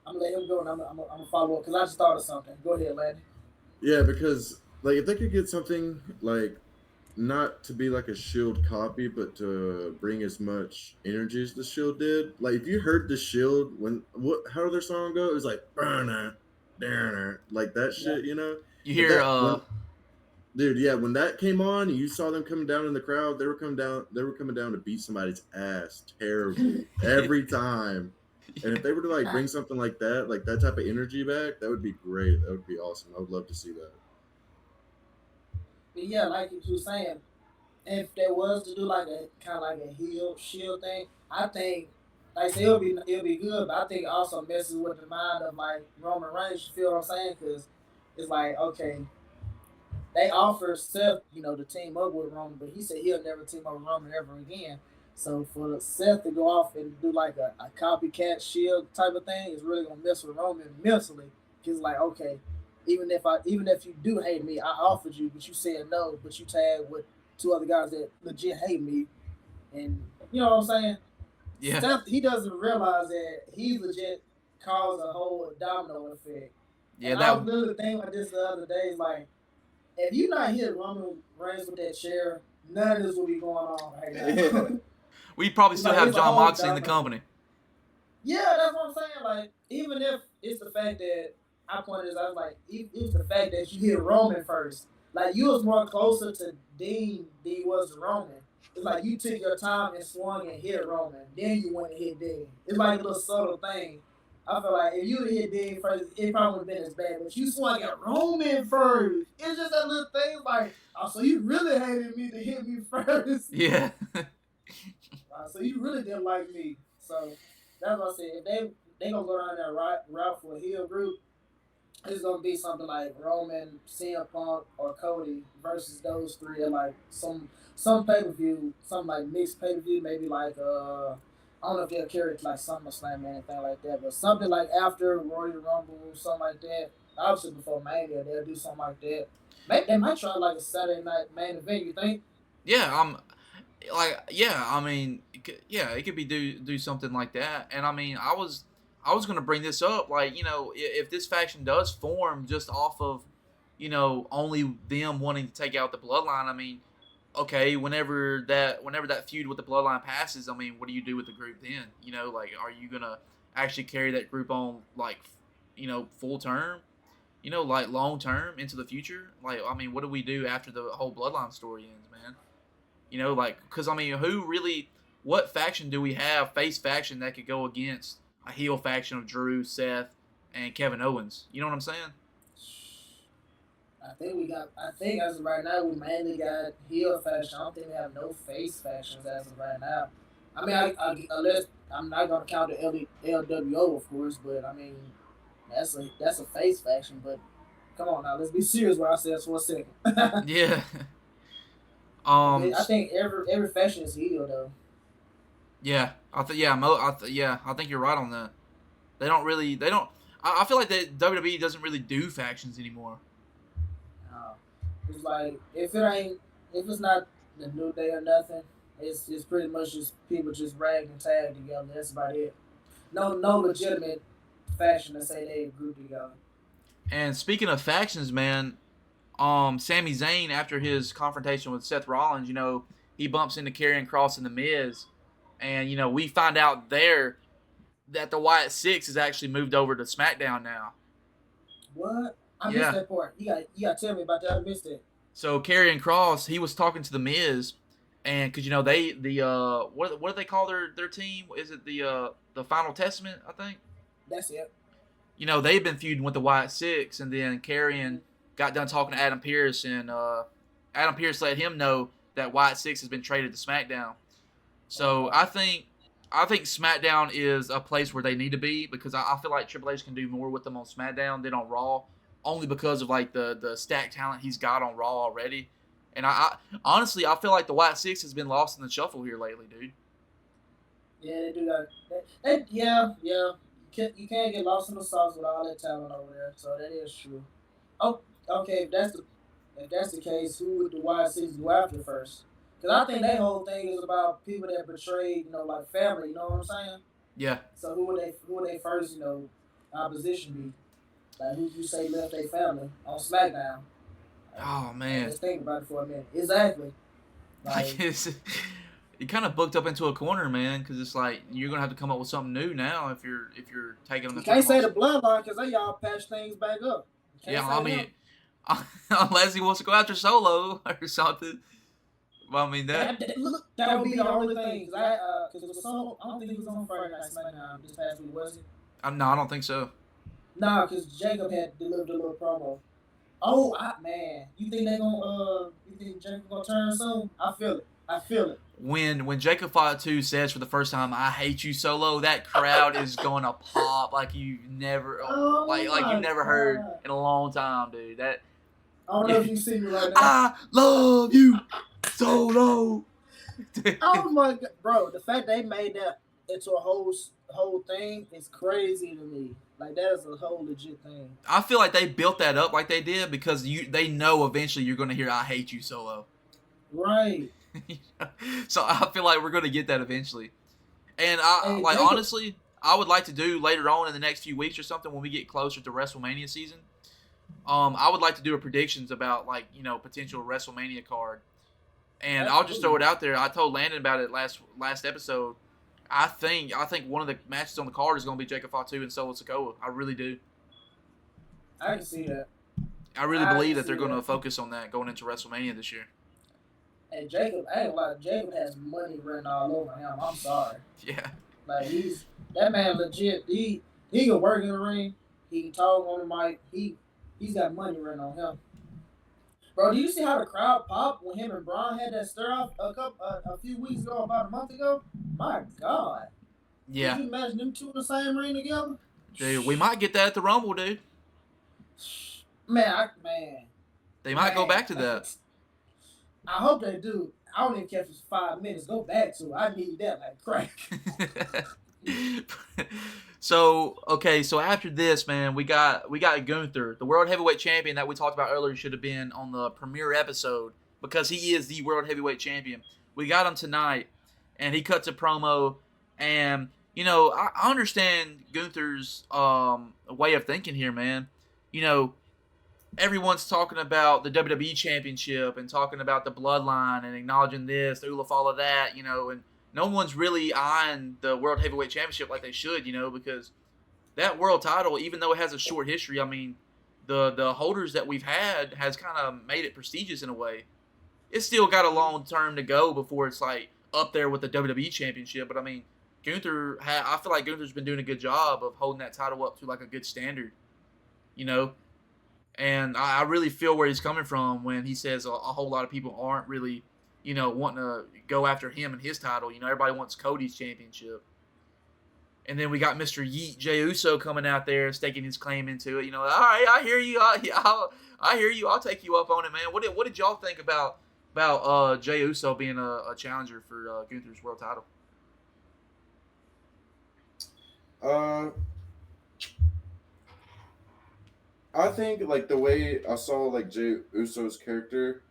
I'm gonna let him go, and I'm gonna follow up because I just thought of something. Go ahead, Landon. Yeah, because like if they could get something like not to be like a Shield copy, but to bring as much energy as the Shield did. Like if you heard the Shield when how did their song go? It was like burner, burner, like that Yeah. shit, You But hear dude, yeah, when that came on and you saw them coming down in the crowd, they were coming down to beat somebody's ass terribly every time. And if they were to like bring something like that type of energy back, that would be great. That would be awesome. I would love to see that. But yeah, like you were saying, if there was to do like a kind of like a heel shield thing, I think like I say it'll be good, but I think it also messes with the mind of like Roman Reigns. You feel what I'm saying? Because it's like okay, they offer Seth, to team up with Roman, but he said he'll never team up with Roman ever again. So for Seth to go off and do like a copycat shield type of thing is really gonna mess with Roman mentally. Cause like okay, even if you do hate me, I offered you, but you said no, but you tagged with two other guys that legit hate me, and you know what I'm saying. yeah, Seth he doesn't realize that he legit caused a whole domino effect. yeah, And I was that literally thinking about this the other day, like if you not hit Roman Reigns with that chair, none of this will be going on right now. we probably It's still like have it's a John whole Moxley in the domino. company. Yeah, that's what I'm saying. Like, even if it's the fact that I pointed this out, like, it's the fact that you hit Roman first. Like, you was more closer to Dean than you was to Roman. It's like you took your time and swung and hit Roman, then you went and hit Dean. It's like a little subtle thing. I feel like if you would hit Dean first, it probably would have been as bad. But you swung at Roman first. It's just that little thing like, oh, so you really hated me to hit me first. Yeah, So you really didn't like me. So that's what I said. If they gonna go down that route for a heel group, it's gonna be something like Roman, CM Punk, or Cody versus those three at like some pay per view, something like mixed pay per view, maybe like I don't know if they'll carry it to like SummerSlam or anything like that, but something like after Royal Rumble, something like that. Obviously before Mania, they'll do something like that. They might try like a Saturday night main event. You think? yeah. I mean, it could be do something like that. And I mean, I was gonna bring this up, like if this faction does form just off of only them wanting to take out the Bloodline. I mean, okay, whenever that feud with the Bloodline passes, I mean, what do you do with the group then? Like, are you gonna actually carry that group on like full term? Like long term into the future? Like, I mean, what do we do after the whole Bloodline story ends, man? Like, because I mean, what faction do we have, face faction, that could go against a heel faction of Drew, Seth, and Kevin Owens? You know what I'm saying? I think as of right now, we mainly got heel faction. I don't think we have no face factions as of right now. I mean, unless I'm not gonna count the LWO, of course, but I mean, that's a face faction. But come on now, let's be serious. What I said for a second. Yeah. I think every faction is heel though. Yeah, I think you're right on that. They don't. I feel like that WWE doesn't really do factions anymore. It's like if it's not the New Day or nothing, it's pretty much just people just rag and tag together. That's about it. No legitimate faction to say they group together. And speaking of factions, man, Sami Zayn after his confrontation with Seth Rollins, he bumps into Karrion Kross and The Miz, and we find out there that the Wyatt Six has actually moved over to SmackDown now. What? I missed that part. You got to tell me about that. I missed it. So Karrion Kross, he was talking to The Miz, and because what do they call their team? Is it the Final Testament? I think. That's it. They've been feuding with the Wyatt Six, and then Karrion got done talking to Adam Pearce, and Adam Pearce let him know that Wyatt Six has been traded to SmackDown. So I think SmackDown is a place where they need to be, because I feel like Triple H can do more with them on SmackDown than on Raw, only because of like the stacked talent he's got on Raw already. And I honestly feel like the Wyatt Six has been lost in the shuffle here lately, dude. Yeah, they do that. Yeah. You can't get lost in the sauce with all that talent over there. So that is true. Oh, okay. If that's the case, who would the Wyatt Six go after first? Because I think that whole thing is about people that betrayed, like family. You know what I'm saying? Yeah. So who would they first, opposition be? Like, who you say left their family on SmackDown? Oh man. Let's think about it for a minute. Exactly. Like you kind of booked up into a corner, man, because it's like you're gonna have to come up with something new now if you're taking them. You can't say the bloodline because they all patch things back up. Yeah, I mean, unless he wants to go after Solo or something. Well, I mean that would be the only thing. Because Solo, I don't think he was on Friday Night SmackDown this past week, was he? No, I don't think so. No, because Jacob had delivered a little promo. Oh, man, you think Jacob gonna turn soon? I feel it. When Jacob Fatu says for the first time, "I hate you, Solo," that crowd is going to pop like you never you've never heard in a long time, dude. That I don't know if you see me right now. I love you, Solo. Oh my god, bro! The fact they made that into a whole thing is crazy to me. Like, that is a whole legit thing. I feel like they built that up like they did because they know eventually you're going to hear "I hate you, Solo." Right. So I feel like we're going to get that eventually. And honestly, I would like to do later on in the next few weeks or something when we get closer to WrestleMania season. I would like to do a predictions about potential WrestleMania card. And Absolutely. I'll just throw it out there. I told Landon about it last episode. I think one of the matches on the card is going to be Jacob Fatu and Solo Sikoa. I really do. I can see that. I really believe that they're going to focus on that going into WrestleMania this year. And Jacob, I ain't gonna lie, Jacob has money written all over him. I'm sorry. Yeah. Like, that man legit. He can work in the ring. He can talk on the mic. He's got money written on him. Bro, do you see how the crowd popped when him and Braun had that stir off a few weeks ago, about a month ago? My God. Yeah. Can you imagine them two in the same ring together? Dude, we might get that at the Rumble, dude. Man. They might go back to that. I hope they do. I don't even care if it's 5 minutes. Go back to it. I need that like crack. So after this, man, we got Gunther, the World Heavyweight Champion that we talked about earlier, should have been on the premiere episode because he is the World Heavyweight Champion. We got him tonight, and he cuts a promo, and I understand Gunther's way of thinking here, man. Everyone's talking about the WWE Championship and talking about the Bloodline and acknowledging this, the Olaf, all of that, and no one's really eyeing the World Heavyweight Championship like they should, because that world title, even though it has a short history, I mean, the holders that we've had has kind of made it prestigious in a way. It's still got a long term to go before it's like up there with the WWE Championship, but I mean, I feel like Gunther's been doing a good job of holding that title up to like a good standard, And I really feel where he's coming from when he says a whole lot of people aren't really, wanting to go after him and his title. Everybody wants Cody's championship. And then we got Mr. Yeet, Jey Uso, coming out there staking his claim into it. All right, I hear you. I hear you. I'll take you up on it, man. What did y'all think about Jey Uso being a challenger for Gunther's world title? Uh, I think like the way I saw like Jey Uso's character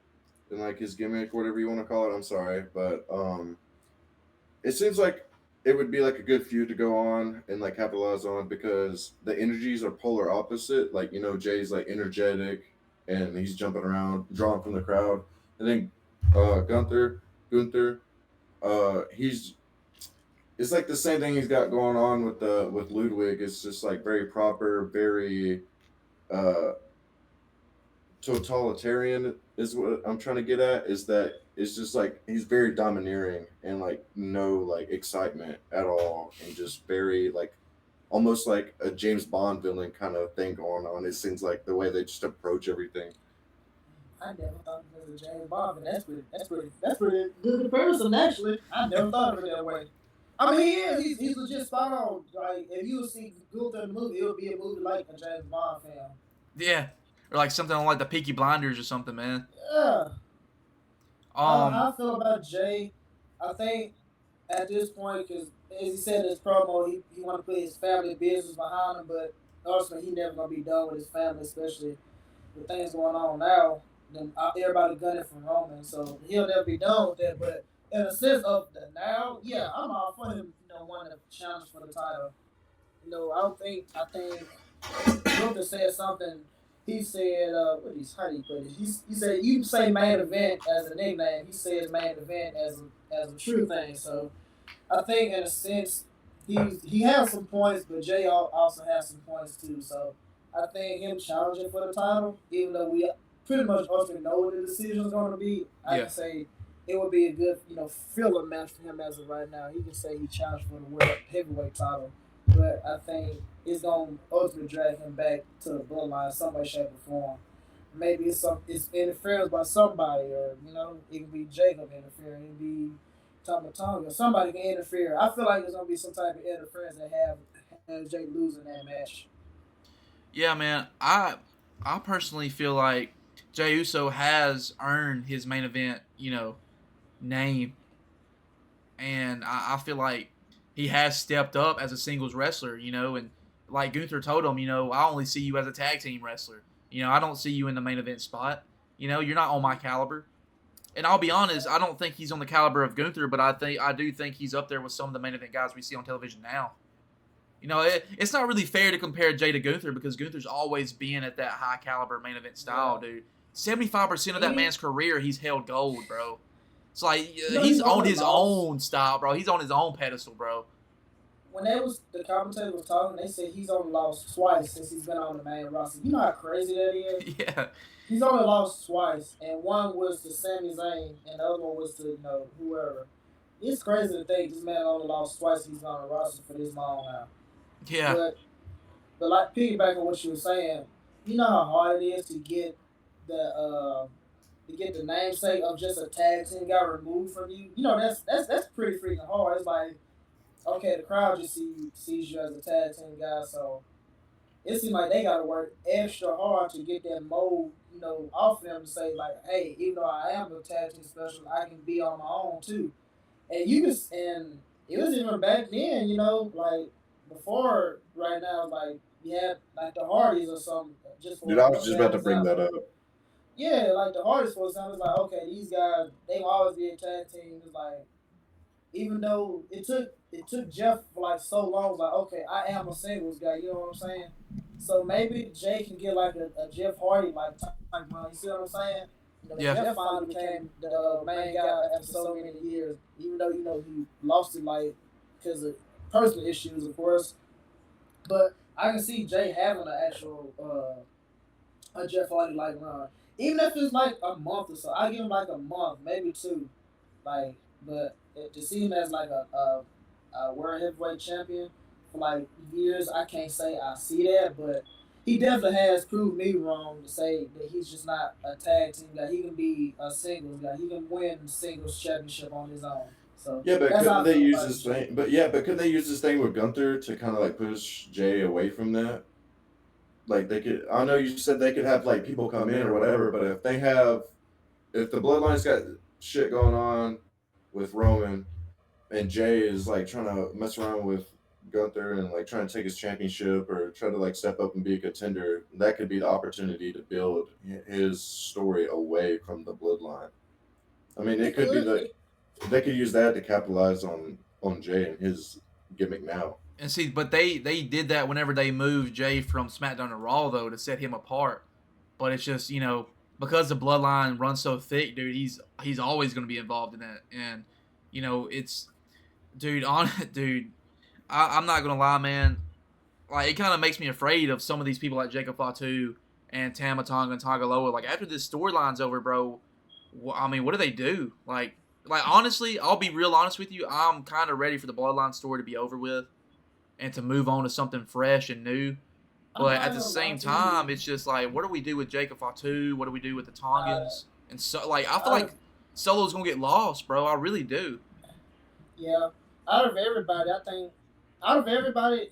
and like his gimmick, whatever you want to call it. I'm sorry, but it seems like it would be like a good feud to go on and like capitalize on because the energies are polar opposite. Like Jay's like energetic and he's jumping around, drawing from the crowd, and then Gunther, he's it's like the same thing he's got going on with Ludwig. It's just like very proper, very uh totalitarian is what I'm trying to get at. Is that it's just like he's very domineering and like no like excitement at all, and just very like almost like a James Bond villain kind of thing going on. It seems like the way they just approach everything. I never thought of it as a James Bond, but that's pretty good comparison actually. I never thought of it that way. I mean, he is. He's legit spot on. Like, if you would see Gunther in the movie, it would be a movie like a James Bond film. Yeah, or like something like the Peaky Blinders or something, man. Yeah. How I feel about Jay, I think at this point, because as he said in his promo, he want to put his family business behind him, but ultimately he never gonna be done with his family, especially with things going on now. Then everybody gunning for Roman, so he'll never be done with that. But in a sense of the now, yeah, I'm all for him, wanting to challenge for the title. I think Luther said something. He said, how do you put it? He said, you say main event as a nickname. He says main event as a true thing. So I think in a sense, he has some points, but Jay also has some points too. So I think him challenging for the title, even though we pretty much ultimately know what the decision is going to be, I can say it would be a good, filler match for him as of right now. He can say he challenged for the World Heavyweight title, but I think it's going to ultimately drag him back to the bloodline some way, shape, or form. Maybe it's interference by somebody, or it can be Jacob interfering, it can be Tonga, somebody can interfere. I feel like there's gonna be some type of interference that have Jay losing that match. Yeah, man. I personally feel like Jey Uso has earned his main event, name, and I feel like he has stepped up as a singles wrestler, and like Gunther told him, I only see you as a tag team wrestler. I don't see you in the main event spot. You're not on my caliber. And I'll be honest, I don't think he's on the caliber of Gunther, but I do think he's up there with some of the main event guys we see on television now. It's not really fair to compare Jay to Gunther because Gunther's always been at that high caliber main event style, dude. 75% of that man's career, he's held gold, bro. It's like he's on his own style, bro. He's on his own pedestal, bro. When the commentator was talking, they said he's only lost twice since he's been on the main roster. You know how crazy that is? Yeah. He's only lost twice, and one was to Sami Zayn, and the other one was to whoever. It's crazy to think this man only lost twice. He's on the roster for this long now. Yeah. But like piggyback on what you were saying, you know how hard it is to get the namesake of just a tag team guy removed from you. That's pretty freaking hard. It's like, okay, the crowd just sees you as a tag team guy, so it seems like they got to work extra hard to get that mold, off them to say like, hey, even though I am a tag team specialist, I can be on my own too. And and it was even back then, like before right now, like you had like the Hardys or something. Dude, I was just about to bring that up. Yeah, like the Hardys for example, it's like, okay, these guys, they will always be a tag team. It's like, even though it took Jeff for like so long, it's like, okay, I am a singles guy, you know what I'm saying? So maybe Jay can get like a Jeff Hardy like type run. You see what I'm saying? Jeff finally became the main guy after so many years, even though he lost it like because of personal issues, of course. But I can see Jay having an actual a Jeff Hardy like run, even if it's like a month or so. I give him like a month, maybe two, like. But to see him as like a World Heavyweight Champion for like years, I can't say I see that, but he definitely has proved me wrong to say that he's just not a tag team guy. He can be a singles guy. He can win the singles championship on his own. So yeah, but couldn't they use this thing? But yeah, but could they use this thing with Gunther to kind of like push Jay away from that? Like they could. I know you said they could have like people come in or whatever, but if the Bloodline's got shit going on with Roman, and Jay is like trying to mess around with Gunther and like trying to take his championship or try to like step up and be a contender, that could be the opportunity to build his story away from the bloodline. I mean, it could be that they could use that to capitalize on Jey and his gimmick now. And see, but they did that whenever they moved Jey from SmackDown to Raw, though, to set him apart. But it's just, you know, because the bloodline runs so thick, dude, he's always going to be involved in that. And, you know, it's, dude, I'm not going to lie, man. Like, it kind of makes me afraid of some of these people like Jacob Fatu and Tama Tonga and Tagaloa. Like, after this storyline's over, bro, I mean, what do they do? Like honestly, I'll be real honest with you. I'm kind of ready for the bloodline story to be over with and to move on to something fresh and new. But at the same time, it's just like, what do we do with Jacob Fatu? What do we do with the Tongans? And so, like, I feel like Solo's gonna get lost, bro. I really do. Yeah, out of everybody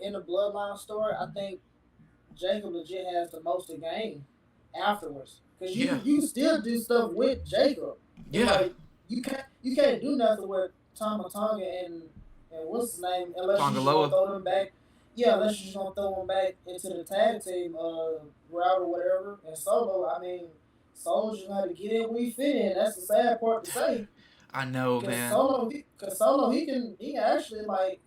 in the bloodline story, I think Jacob legit has the most to gain afterwards. Because you still do stuff with Jacob. Yeah. Like, you can't do nothing with Tama Tonga and what's his name unless you just gonna throw them back. Yeah, unless you just gonna throw them back into the tag team route or whatever. And Solo, I mean, Solo's just gonna have to get in where he fit in. That's the sad part to say. I know, man. Solo, he can actually like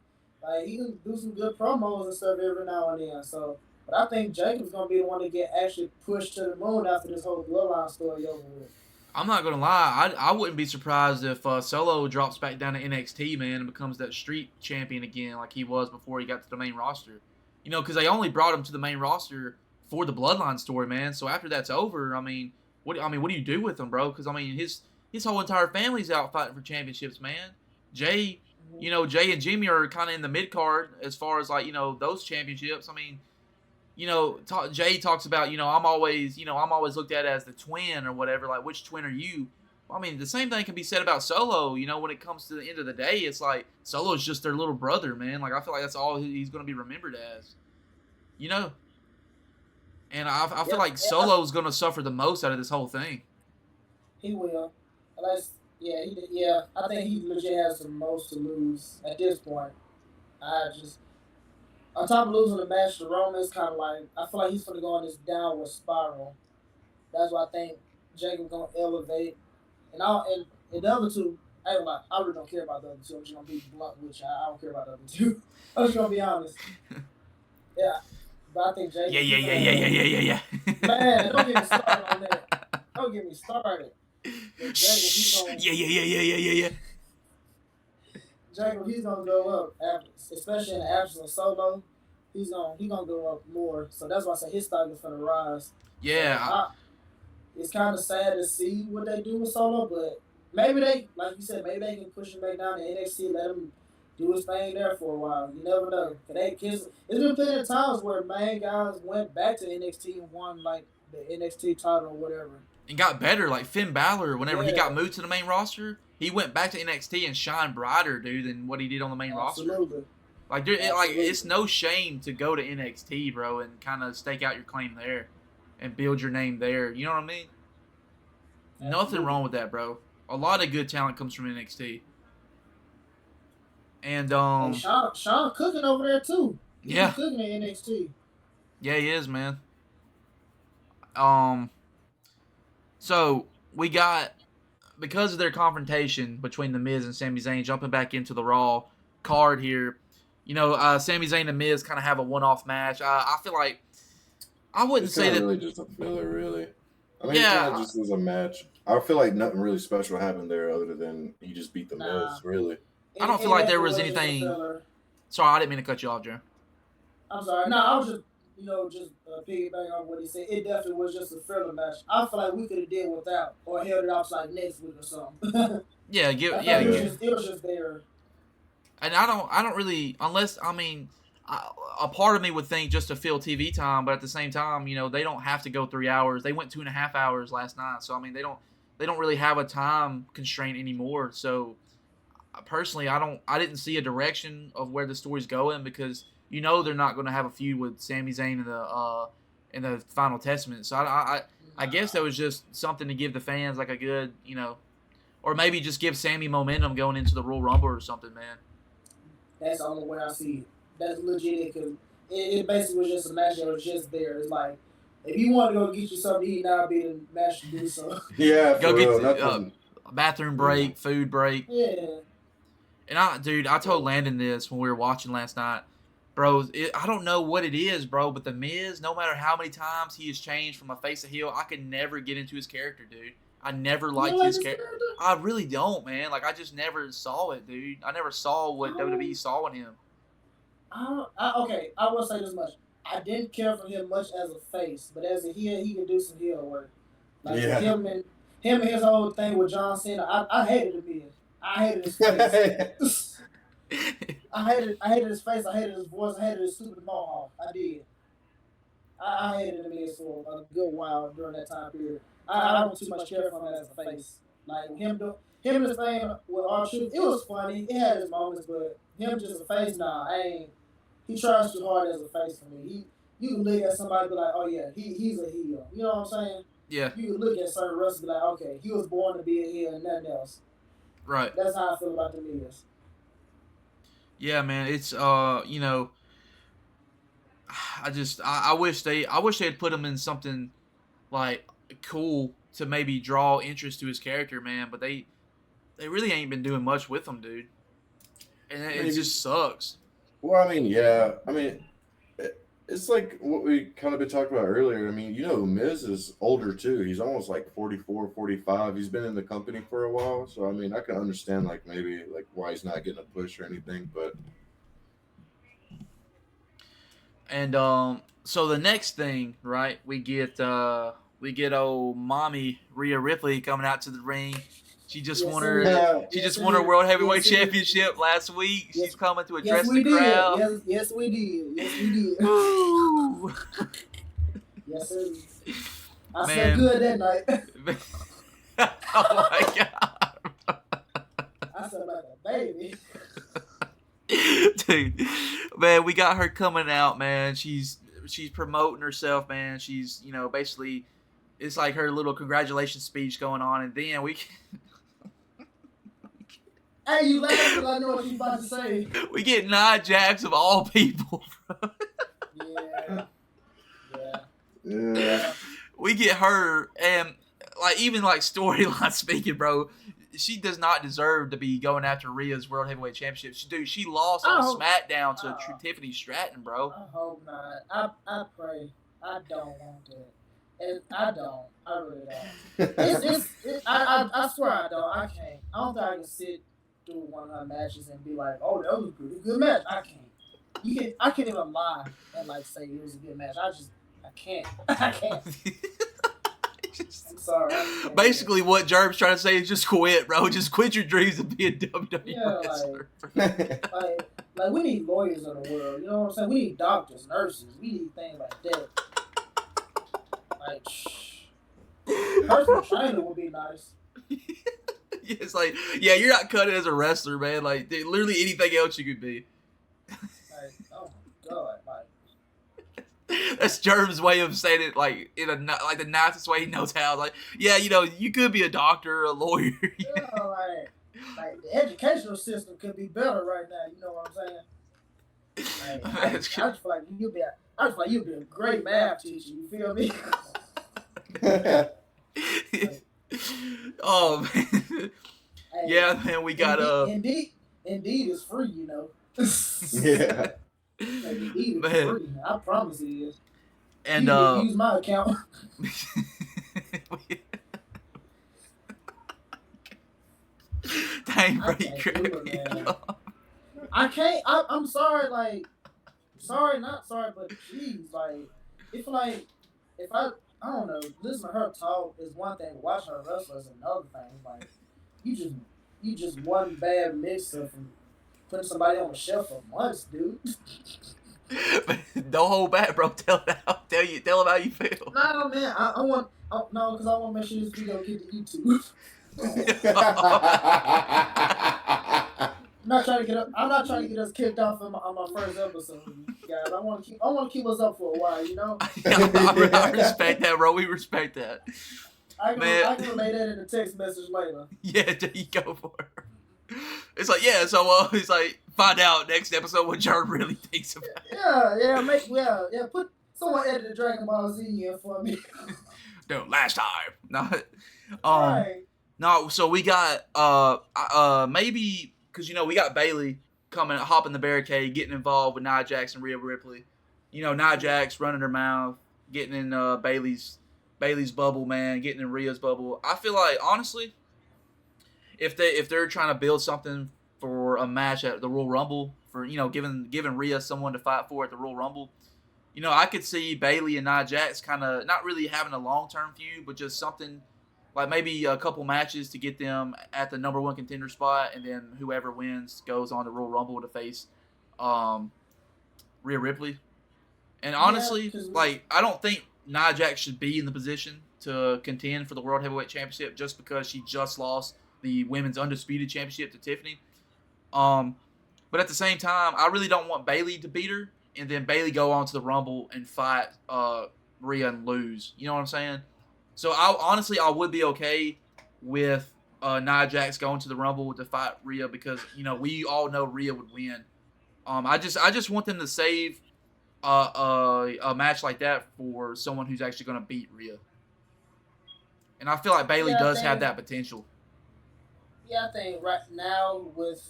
he can do some good promos and stuff every now and then. So, but I think Jacob's gonna be the one to get actually pushed to the moon after this whole bloodline story over with. I'm not gonna lie. I wouldn't be surprised if Solo drops back down to NXT, man, and becomes that street champion again, like he was before he got to the main roster. You know, because they only brought him to the main roster for the bloodline story, man. So after that's over, I mean, what do you do with him, bro? Because I mean, his whole entire family's out fighting for championships, man. Jey and Jimmy are kind of in the mid card as far as like, you know, those championships. I mean, you know, Jey talks about, you know, I'm always looked at as the twin or whatever. Like, which twin are you? Well, I mean, the same thing can be said about Solo. You know, when it comes to the end of the day, it's like Solo's just their little brother, man. Like, I feel like that's all he's going to be remembered as. You know? And I feel like Solo's going to suffer the most out of this whole thing. He will. I think he legit has the most to lose at this point. On top of losing the match to Roman, it's kind of like, I feel like he's going to go on this downward spiral. That's why I think Jacob's going to elevate. And the other two, I really don't care about the other two. I'm just going to be blunt with you. I don't care about the other two. I'm just going to be honest. Yeah. But I think Jacob... Yeah. Man, don't get me started on that. Don't get me started. Yeah. Jacob, he's gonna go up, especially in the absence of Solo. He's gonna go up more. So that's why I say his stock is gonna rise. Yeah. It's kind of sad to see what they do with Solo, but maybe they, like you said, maybe they can push him back down to NXT, let him do his thing there for a while. You never know. It's been plenty of times where main guys went back to NXT and won like the NXT title or whatever. And got better, like Finn Balor, whenever he got moved to the main roster, he went back to NXT and shined brighter, dude, than what he did on the main roster. Like, dude, it's no shame to go to NXT, bro, and kind of stake out your claim there and build your name there. You know what I mean? Absolutely. Nothing wrong with that, bro. A lot of good talent comes from NXT. And Sean cooking over there too. He's cooking in NXT. Yeah, he is, man. So we got, because of their confrontation between The Miz and Sami Zayn, jumping back into the Raw card here, you know, Sami Zayn and Miz kind of have a one-off match. I feel like, I wouldn't say that. Really just a filler, really. I mean, it kind of just was a match. I feel like nothing really special happened there other than he just beat The Miz, really. I don't feel like there was anything. Sorry, I didn't mean to cut you off, Joe. I'm sorry. No, I was just, piggybacking on what he said. It definitely was just a filler match. I feel like we could have did without or held it off like next week or something. It was just there. And I don't really, unless, I mean, a part of me would think just to fill TV time, but at the same time, you know, they don't have to go 3 hours. They went 2.5 hours last night, so I mean, they don't really have a time constraint anymore. So personally, I didn't see a direction of where the story's going, because you know they're not going to have a feud with Sami Zayn in the Final Testament. So I guess that was just something to give the fans like a good, you know, or maybe just give Sami momentum going into the Royal Rumble or something, man. That's the only way I see that's legit. Because it basically was just a match that was just there. It's like, if you want to go get you something to eat, now would be the match to do so. Yeah, Go for get real, a bathroom break, food break. Yeah. And I told Landon this when we were watching last night. Bro, I don't know what it is, bro, but The Miz, no matter how many times he has changed from a face to heel, I could never get into his character, dude. I never liked his character. I really don't, man. Like, I just never saw it, dude. I never saw what WWE saw in him. Okay, I will say this much. I didn't care for him much as a face, but as a heel, he could do some heel work. Like him and his whole thing with John Cena, I hated The Miz. I hated his face. I hated his face. I hated his voice. I hated his stupid mohawk. I did. I hated The Miz for a good while during that time period. I don't too much care for him as a face. Like him and his thing with R-Truth, it was funny. It had his moments, but him just a face, nah, he tries too hard as a face for me. You can look at somebody and be like, oh yeah, he's a heel. You know what I'm saying? Yeah. You can look at certain wrestlers and be like, okay, he was born to be a heel and nothing else. Right. That's how I feel about The Miz. Yeah, man, it's I wish they had put him in something like cool to maybe draw interest to his character, man, but they really ain't been doing much with him, dude. And it just sucks. Well, I mean, yeah. I mean, it's like what we kind of been talking about earlier. I mean, Miz is older too. He's almost like 44, 45. He's been in the company for a while. So, I mean, I can understand like maybe like why he's not getting a push or anything, but. And so the next thing, right, we get old mommy Rhea Ripley coming out to the ring. She just won her World Heavyweight Championship last week. She's coming to address the crowd. Yes, we did. Yes, we did. Woo! Yes, sir. I slept good that night. Oh my god! I slept like a baby. Dude, man, we got her coming out, man. She's promoting herself, man. She's, basically, it's like her little congratulations speech going on, and then Hey, you laugh because I know what you're about to say. We get Nia Jax of all people, bro. Yeah. We get her, and even storyline speaking, bro, she does not deserve to be going after Rhea's World Heavyweight Championship. She lost on SmackDown to Tiffany Stratton, bro. I hope not. I pray. I don't want that. And I don't. I really don't. I swear I don't. I can't. I don't think I can sit through one of her matches and be like, oh, that was a good match. I can't. I can't even lie and say it was a good match. I can't. I can't. I'm sorry. Basically, what Jerm's trying to say is just quit, bro. Just quit your dreams of being a WWE wrestler. Like we need lawyers in the world. You know what I'm saying? We need doctors, nurses. We need things like that. Personal trainer would be nice. It's like, yeah, you're not cut as a wrestler, man. Like, dude, literally anything else you could be. Oh my god, that's Jerm's way of saying it, in the nicest way he knows how. Like, yeah, you could be a doctor, a lawyer. Like the educational system could be better right now. You know what I'm saying? I just feel like you'd be a great math teacher. You feel me? Oh man, yeah, man, we got Indeed is free, Yeah. Indeed is free. I promise it is. And you can use my account. Dang, crazy. I can't. I'm sorry. Sorry, not sorry, but jeez, if I don't know, listening to her talk is one thing, watching her wrestle is another thing. You just one bad mix-up from putting somebody on the shelf for months, dude. Don't hold back, bro. Tell them how you feel. No, man, I want because I want to make sure this video get to YouTube. I'm not trying to get us kicked off on my first episode, guys. I want to keep us up for a while, I respect that, bro. We respect that. I can relay that in a text message later. Yeah, there you go for it. It's like, yeah, so he's like, find out next episode what Jared really thinks about it. Put someone edit the Dragon Ball Z in for me. No, last time. No, Right. no. So we got maybe because we got Bailey hopping the barricade, getting involved with Nia Jax and Rhea Ripley. Nia Jax running her mouth, getting in Bailey's bubble, man, getting in Rhea's bubble. I feel like honestly, if they're trying to build something for a match at the Royal Rumble, for giving Rhea someone to fight for at the Royal Rumble, I could see Bailey and Nia Jax kind of not really having a long-term feud, but just something like maybe a couple matches to get them at the number one contender spot, and then whoever wins goes on to Royal Rumble to face Rhea Ripley. And honestly, I don't think Nia Jax should be in the position to contend for the World Heavyweight Championship just because she just lost the Women's Undisputed Championship to Tiffany. But at the same time, I really don't want Bailey to beat her, and then Bailey go on to the Rumble and fight Rhea and lose. You know what I'm saying? So I would be okay with Nia Jax going to the Rumble to fight Rhea because we all know Rhea would win. I just want them to save a match like that for someone who's actually going to beat Rhea. And I feel like Bailey does have that potential. Yeah, I think right now with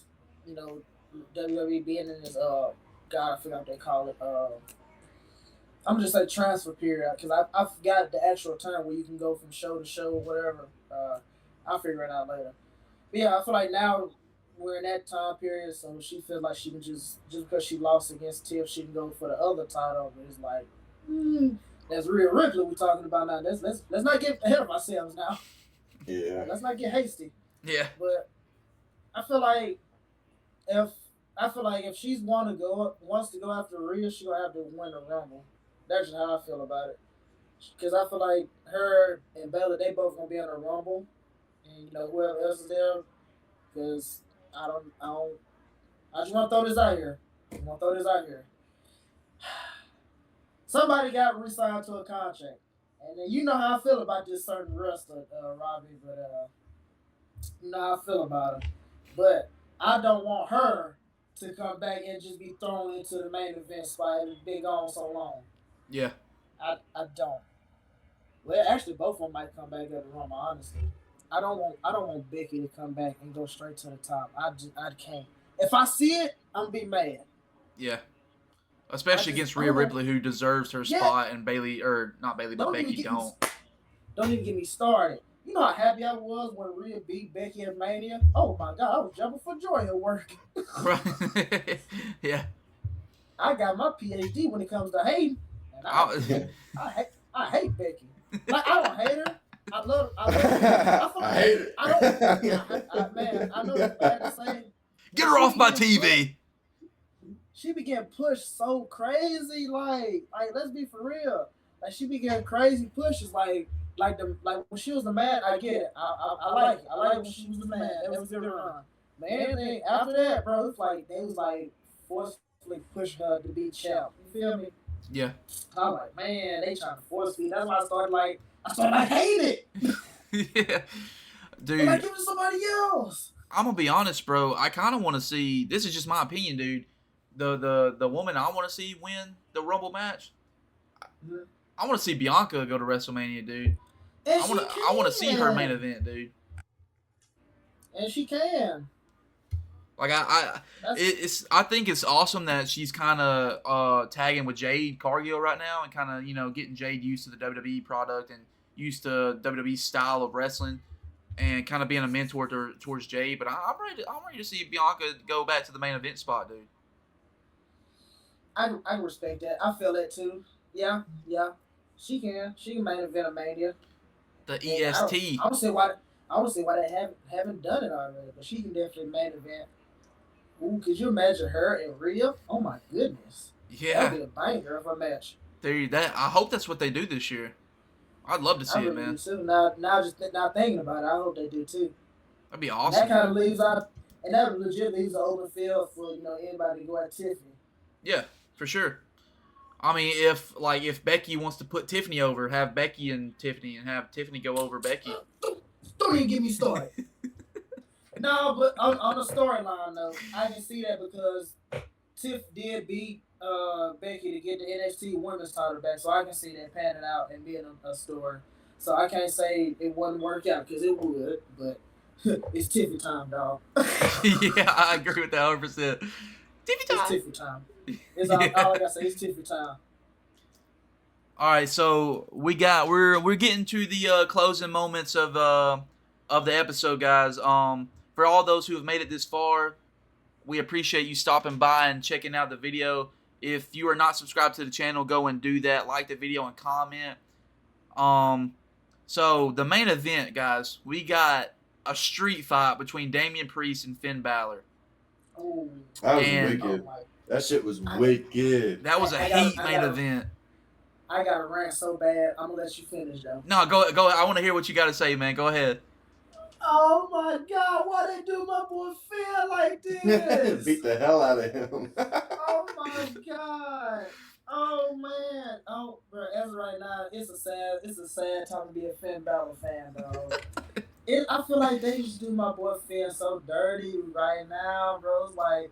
WWE being in this God, I forgot what they call it. I'm just like transfer period because I forgot the actual term where you can go from show to show or whatever. I'll figure it out later. But yeah, I feel like now we're in that time period, so she feels like she can just because she lost against Tiff, she can go for the other title. But it's like that's Rhea Ripley we're talking about now. Let's not get ahead of ourselves now. Yeah. Let's not get hasty. Yeah. But I feel like if she's wants to go after Rhea, she's gonna have to win the Rumble. That's just how I feel about it. Because I feel like her and Bella, they both gonna be in the Rumble, and whoever else is there. Because I just want to throw this out here. Somebody got re-signed to a contract, and then you know how I feel about this certain wrestler, Robbie. But you know how I feel about her. But I don't want her to come back and just be thrown into the main event spot and been gone so long. Yeah. I don't. Well, actually, both of them might come back at the Rumble, honestly. I don't want Becky to come back and go straight to the top. I can't. If I see it, I'm gonna be mad. Yeah. Especially against Rhea Ripley, who deserves her spot, and Bailey, or not Bailey, but Becky don't. Don't even get me started. You know how happy I was when Rhea beat Becky at Mania? Oh my God, I was jumping for joy at work. Right. Yeah. I got my PhD when it comes to hating. And I hate Becky. Like, I don't hate her. I love her. I hate her. I know that's bad to say. Get her off my TV. She began pushed so crazy, like let's be for real. Like she began crazy pushes, like when she was the man. I get it. I like it. I like when she was the man. That was a good run. Man, after that, bro, it's like they was like forcefully pushing her to be champ. You feel me? Yeah. I'm like, man, they trying to force me. That's why I started hate it. Yeah. Dude. Like, give it to somebody else. I'm gonna be honest, bro. I kind of want to see. This is just my opinion, dude. The woman I want to see win the Rumble match. I want to see Bianca go to WrestleMania, dude. I want to see her main event, dude. And she can. Like I think it's awesome that she's kind of tagging with Jade Cargill right now and kind of getting Jade used to the WWE product and used to WWE's style of wrestling and kind of being a mentor towards Jade. But I'm ready to see Bianca go back to the main event spot, dude. I respect that. I feel that too. Yeah. She can main event a Mania. The EST. I don't see why they haven't done it already, but she can definitely main event. Ooh, could you imagine her and Rhea? Oh my goodness. Yeah. That'd be a banger of a match. Dude, I hope that's what they do this year. I'd love to see it, man. Too. Now thinking about it, I hope they do too. That'd be awesome. And that kind of leaves out, and that legit leaves an open field for anybody to go at Tiffany. Yeah, for sure. I mean, if Becky wants to put Tiffany over, have Becky and Tiffany, and have Tiffany go over Becky. Don't even get me started. No, but on the storyline though, I can see that because Tiff did beat Becky to get the NXT Women's title back, so I can see that panning out and being a story. So I can't say it wouldn't work out because it would, but it's Tiffy time, dog. Yeah, I agree with that 100%. Tiffy time. It's Tiffy time. It's all I gotta say. It's Tiffy time. All right, so we're getting to the closing moments of the episode, guys. For all those who have made it this far, we appreciate you stopping by and checking out the video. If you are not subscribed to the channel, go and do that. Like the video and comment. So the main event, guys, we got a street fight between Damian Priest and Finn Balor. Oh, that was wicked. That shit was wicked. That was a heat main event. I got a rant so bad. I'm gonna let you finish though. No, go. I want to hear what you got to say, man. Go ahead. Oh my God! Why they do my boy Phil like this? Beat the hell out of him. Oh my God! Oh man! Oh, bro, as of right now, it's a sad time to be a Finn Balor fan, though. I feel like they just do my boy Finn so dirty right now, bro. It's like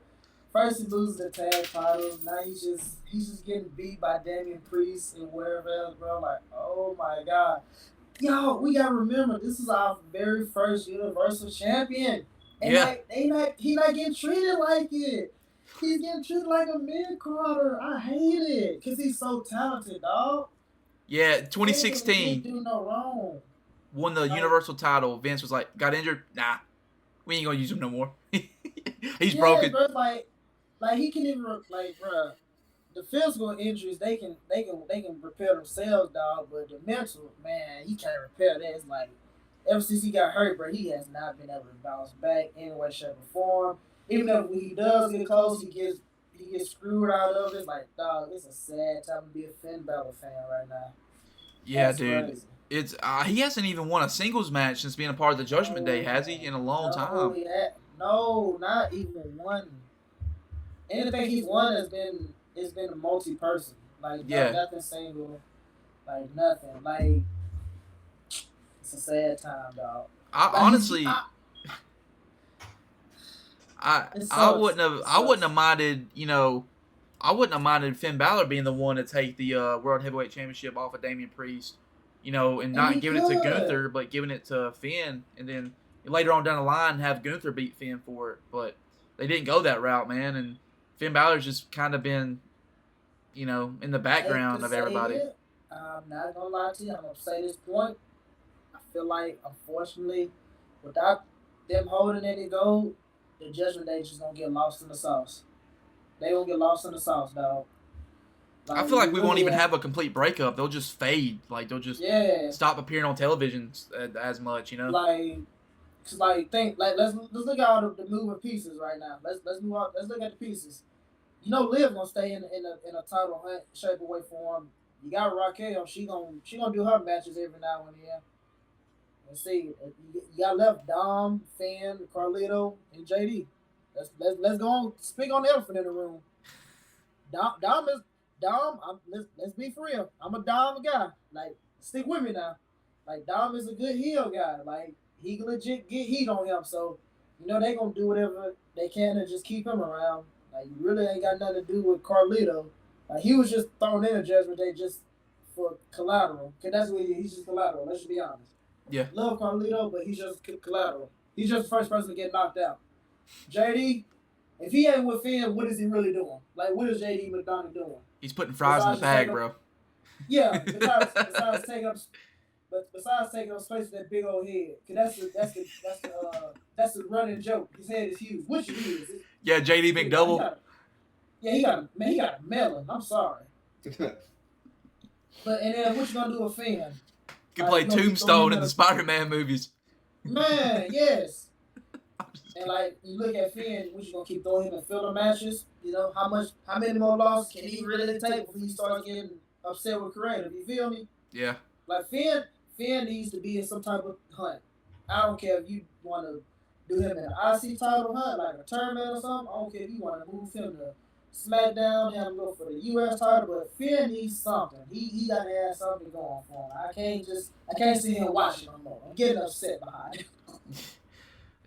first he loses the tag titles, now he's just getting beat by Damian Priest and wherever else, bro. Like, oh my God. Yo, we gotta remember this is our very first Universal Champion, and he not getting treated like it. He's getting treated like a mid-carder. I hate it because he's so talented, dog. Yeah, 2016. He didn't do no wrong. Won the Universal title. Vince was like, got injured. Nah, we ain't gonna use him no more. He's broken. Bro, like he can even bro. The physical injuries they can repair themselves, dog. But the mental, man, he can't repair that. It's like ever since he got hurt, bro, he has not been able to bounce back in any way, shape, or form. Even if when he does get close, he gets screwed out of it. It's like, dog, it's a sad time to be a Finn Balor fan right now. Yeah, That's dude. crazy. It's he hasn't even won a singles match since being a part of the Judgment Day, has he? In a long time. No, not even one. Anything he's won has been a multi-person. Like nothing single. Like nothing. Like it's a sad time, dog. I wouldn't have minded, I wouldn't have minded Finn Balor being the one to take the World Heavyweight Championship off of Damian Priest, and not giving it to Gunther, but giving it to Finn, and then later on down the line have Gunther beat Finn for it. But they didn't go that route, man, and Finn Balor's just kind of been, in the background of everybody. I'm not gonna lie to you. I'm gonna say this point. I feel like, unfortunately, without them holding any gold, the Judgment Day just gonna get lost in the sauce. They gonna get lost in the sauce, dog. Like, I feel like we won't even have a complete breakup. They'll just fade. Like they'll just stop appearing on television as much, Like, let's look at all the moving pieces right now. Let's move on. Let's look at the pieces. Liv gonna stay in a title hunt shape or way form. You got Raquel. She gonna do her matches every now and then. Let's see. You got left Dom, Finn, Carlito, and JD. Let's go on. Speak on the elephant in the room. Dom. Let's be for real. I'm a Dom guy. Like, stick with me now. Like, Dom is a good heel guy. Like, he can legit get heat on him. So, they gonna do whatever they can to just keep him around. Like, you really ain't got nothing to do with Carlito. Like, he was just thrown in a Judgment Day just for collateral. Cause that's what he's just collateral. Let's just be honest. Yeah. Love Carlito, but he's just collateral. He's just the first person to get knocked out. JD, if he ain't with Finn, what is he really doing? Like, what is JD McDonough doing? He's putting fries in the bag, bro. Yeah, besides taking up space with that big old head, cause that's the running joke. His head is huge, which it is. Yeah, JD McDouble. He got a melon. I'm sorry. But and then what you gonna do with Finn? You can play Tombstone in the Spider-Man movies. Man, yes. And like you look at Finn, what you gonna keep throwing him in filler matches? How many more losses can he really take before he starts getting upset with creative? You feel me? Yeah. Like Finn needs to be in some type of hunt. I don't care if you want to do him in an IC title hunt, like a tournament or something. I don't care if you want to move him to SmackDown, have him go for the US title, but Finn needs something. He got to have something going for him. I can't see him watching no more. I'm getting upset behind it.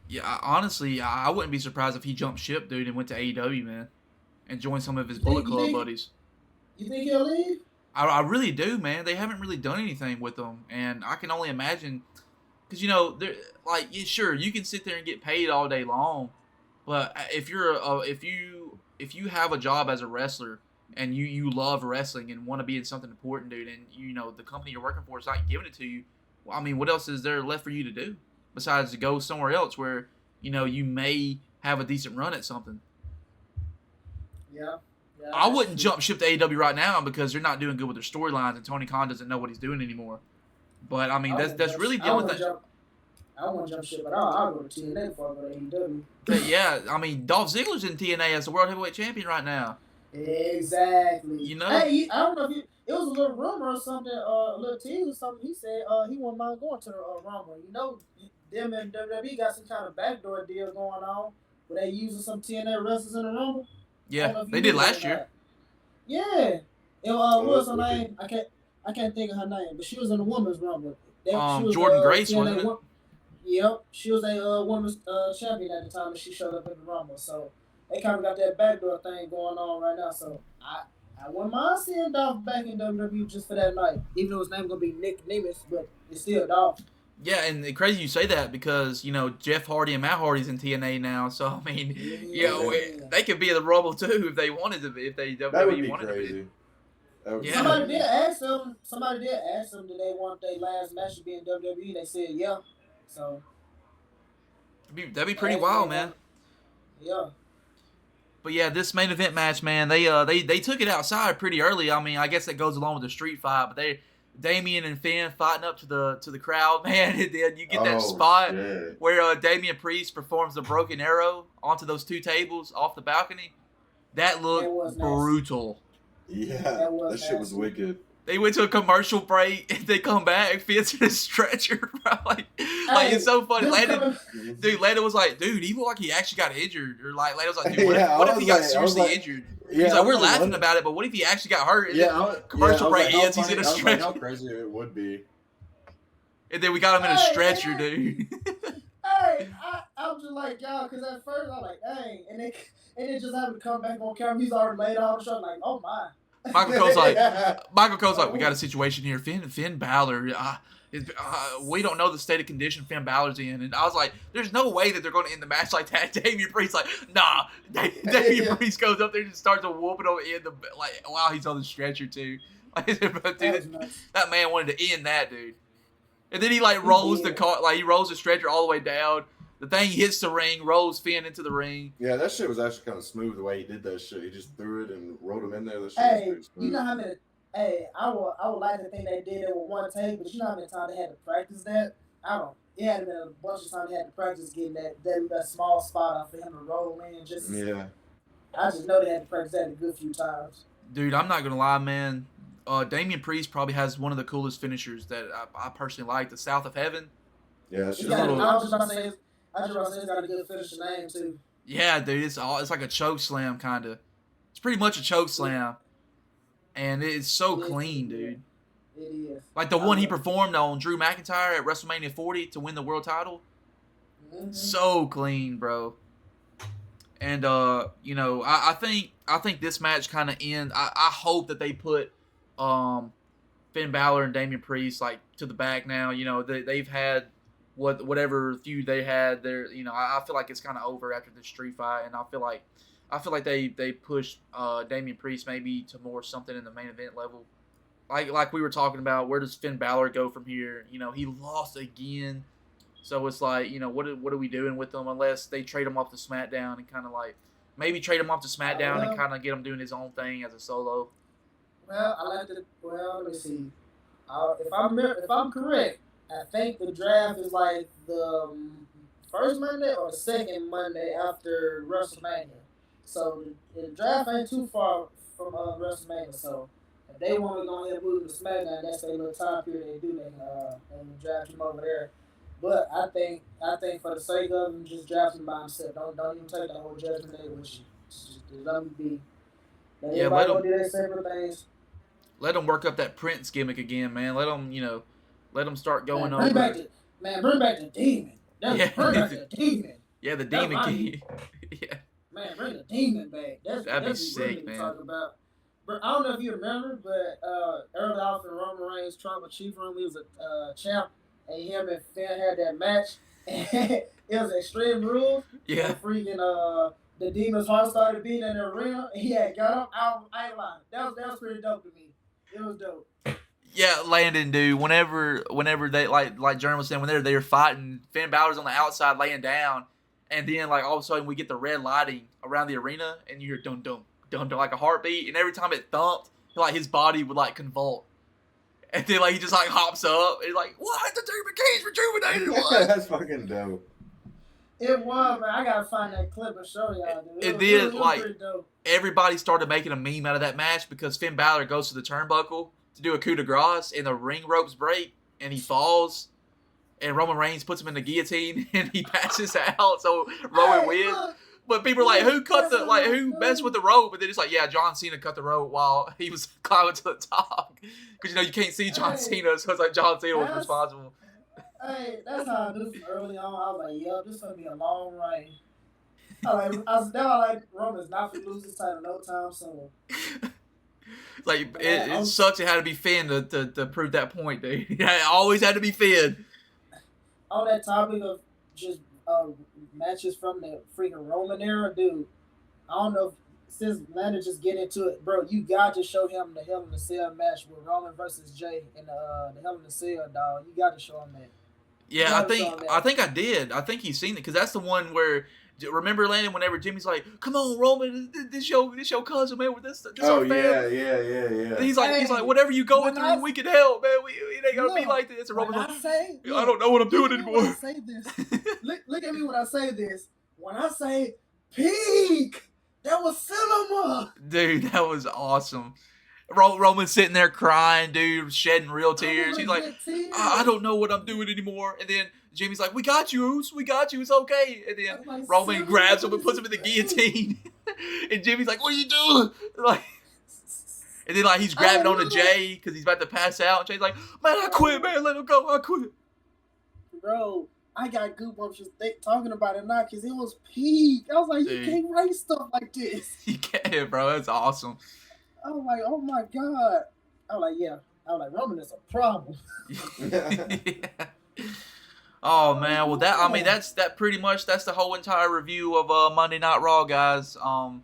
Yeah, honestly, I wouldn't be surprised if he jumped ship, dude, and went to AEW, man, and joined some of his Bullet Club buddies. You think he'll leave? I really do, man. They haven't really done anything with him, and I can only imagine, because they're like, yeah, sure, you can sit there and get paid all day long, but if you have a job as a wrestler and you love wrestling and want to be in something important, dude, and the company you're working for is not giving it to you, well, I mean, what else is there left for you to do besides to go somewhere else where you may have a decent run at something? Yeah. I wouldn't jump ship to AEW right now because they're not doing good with their storylines, and Tony Khan doesn't know what he's doing anymore. But I mean, that's really the only thing. I don't want to jump ship, but I'll go to TNA before I go to AEW. But yeah, I mean, Dolph Ziggler's in TNA as the World Heavyweight Champion right now. Exactly. Hey, I don't know if it was a little rumor or something, a little tease or something. He said he wouldn't mind going to the Rumble. Them and WWE got some kind of backdoor deal going on where they using some TNA wrestlers in the Rumble. Yeah, they did last year. Yeah. What was her name? I can't think of her name, but she was in the women's Rumble. She was Jordan Grace, wasn't it? Yep, she was a women's champion at the time, and she showed up in the Rumble. So they kind of got that backdoor thing going on right now. So I wouldn't mind seeing Dolph back in WWE just for that night, even though his name gonna be Nick Nemeth, but it's still Dolph. Yeah, and it's crazy you say that because Jeff Hardy and Matt Hardy's in TNA now, so I mean, they could be in the Rumble too if they wanted to be, if they WWE wanted crazy. to be. Yeah. Somebody did ask them. Did they want their last match to be in WWE? They said yeah. So that'd be pretty wild, man. Yeah. But yeah, this main event match, man, they took it outside pretty early. I mean, I guess that goes along with the street fight, but Damian and Finn fighting up to the crowd, man, and then you get that spot where Damian Priest performs the broken arrow onto those two tables off the balcony. That looked brutal. Yeah, that shit was wicked. They went to a commercial break and they come back. Finn's in a stretcher, bro. Like it's so funny. Landon was like, dude, he looked like he actually got injured. Or like, Landon was like, dude, what if he got seriously injured? He's like, we're laughing about it, but what if he actually got hurt? And commercial break ends, he's in a stretcher. How crazy it would be. And then we got him in a stretcher, dude. Hey, I was just like, y'all, because at first I was like, dang. And then just having to come back on camera, he's already laid out on the show. Like, oh my. Michael Cole's like, we got a situation here. Finn Balor, we don't know the state of condition Finn Balor's in. And I was like, there's no way that they're going to end the match like that. Damian Priest's like, nah. Damian Priest goes up there and just starts to whoop it over while he's on the stretcher too. Dude, that man wanted to end that, dude. And then he rolls the car, he rolls the stretcher all the way down. The thing hits the ring, rolls Finn into the ring. Yeah, that shit was actually kind of smooth the way he did that shit. He just threw it and rolled him in there. That shit was pretty smooth. You know how many? Hey, I would like to think they did it with one take, but you know how many times they had to practice that? It had been a bunch of times they had to practice getting that small spot out for him to roll in. I just know they had to practice that a good few times. Dude, I'm not gonna lie, man. Damian Priest probably has one of the coolest finishers that I personally like. The South of Heaven. Yeah, I was just about to say it's got a good finisher name too. Yeah, dude, it's like a choke slam kind of. It's pretty much a choke slam, and it's so clean, dude. It is. Like the one he performed on Drew McIntyre at WrestleMania 40 to win the world title. Mm-hmm. So clean, bro. And I think this match kind of ends. I hope that they put Finn Balor and Damian Priest to the back now. They've had whatever feud they had there. I feel like it's kind of over after the street fight, and I feel like they pushed Damian Priest maybe to more something in the main event level. Like we were talking about, where does Finn Balor go from here? He lost again, so it's like, what are we doing with him unless they trade him off to SmackDown and kind of maybe trade him off to SmackDown and kind of get him doing his own thing as a solo. Well, let me see. If I'm correct, I think the draft is the first Monday or the second Monday after WrestleMania. So the draft ain't too far from WrestleMania. So if they want to go ahead and move to SmackDown, that's their little time period they do. They can draft him over there. But I think for the sake of him, just draft him by himself. Don't even take the whole Judgment Day with you. Just let him be. Let everybody do their separate things. Let him work up that Prince gimmick again, man. Let him start going bring over. Bring back the demon. Bring back the demon. Yeah, the That's Demon my King. Yeah, Man, bring the demon back. that'd be That's what we sick, really man. talk about. But I don't know if you remember, but early off in Roman Reigns' Tribal Chief Room, he was a champ, and him and Finn had that match. And it was Extreme Rules. Yeah. And freaking the Demon's heart started beating in the arena. And he had got up. I ain't lying. That was pretty dope to me. It was dope. Yeah, Landon, dude. Whenever they like Jeremy was saying, whenever they're fighting, Finn Balor's on the outside laying down, and then like all of a sudden we get the red lighting around the arena, and you hear dun dun dun dun like a heartbeat, and every time it thumped, like his body would like convulse, and then like he just like hops up, and like what? The Demon King's rejuvenated. What? That's fucking dope. It was, man. I gotta find that clip and show y'all, dude. And then it was like pretty dope. everybody started making a meme out of that match because Finn Balor goes to the turnbuckle to do a coup de grace, and the ring ropes break, and he falls, and Roman Reigns puts him in the guillotine, and he passes out, so Roman wins. But people are like, who messed with the rope? But then it's like, yeah, John Cena cut the rope while he was climbing to the top, because you can't see John Cena, so it's like John Cena was responsible. Hey, that's how I knew from early on. I was like, "Yup, this is gonna be a long reign." I like Roman's not gonna lose his title no time soon. Like it sucks. It had to be Finn to prove that point, dude. It always had to be Finn. On that topic of just matches from the freaking Roman era, dude. I don't know if since Landon just get into it, bro. You got to show him the Hell in a Cell match with Roman versus Jey in the Hell in a Cell, dog. You got to show him that. Yeah, I think I did. I think he's seen it because that's the one where. Remember, Landon, whenever Jimmy's like, "Come on, Roman, this your cousin, man. With this Oh our family." Yeah. He's like, whatever you going through, we can help, man. It ain't gonna be like this. And Roman's like, I don't know what I'm doing anymore. When I say this, look at me when I say this. When I say peak, that was cinema. Dude, that was awesome. Roman's sitting there crying, dude, shedding real tears. He's like, I don't know what I'm doing anymore. And then Jimmy's like, we got you, Oos. We got you. It's okay. And then Roman grabs him and puts him in the guillotine. And Jimmy's like, what are you doing? Like, and then like he's grabbing onto Jey because he's about to pass out. And Jey's like, man, I quit, man. Let him go. I quit. Bro, I got goosebumps just talking about it now because it was peak. I was like, dude, you can't write stuff like this. You can't, bro. That's awesome. I was like, oh my God. I was like, yeah. I was like, Roman is a problem. Yeah. Oh man, well that's pretty much that's the whole entire review of Monday Night Raw, guys. Y'all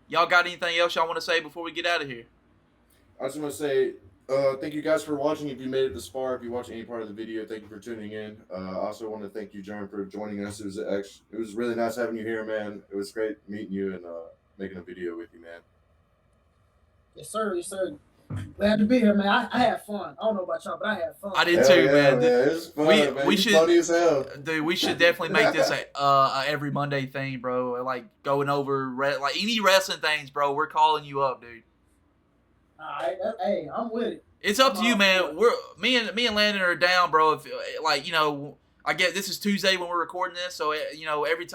got anything else y'all want to say before we get out of here? I just want to say thank you guys for watching. If you made it this far, if you watched any part of the video, thank you for tuning in. I also want to thank you, Jeremy, for joining us. It was really nice having you here, man. It was great meeting you and making a video with you, man. Yes, sir. Yes, sir. Glad to be here, man. I had fun. I don't know about y'all, but I had fun. I did too, man. It was fun, man. We should, funny as hell. Dude, we should definitely make this a every Monday thing, bro. Like going over like any wrestling things, bro. We're calling you up, dude. All right, hey, I'm with it. It's up to you, man. Me and Landon are down, bro. If I get this is Tuesday when we're recording this, so every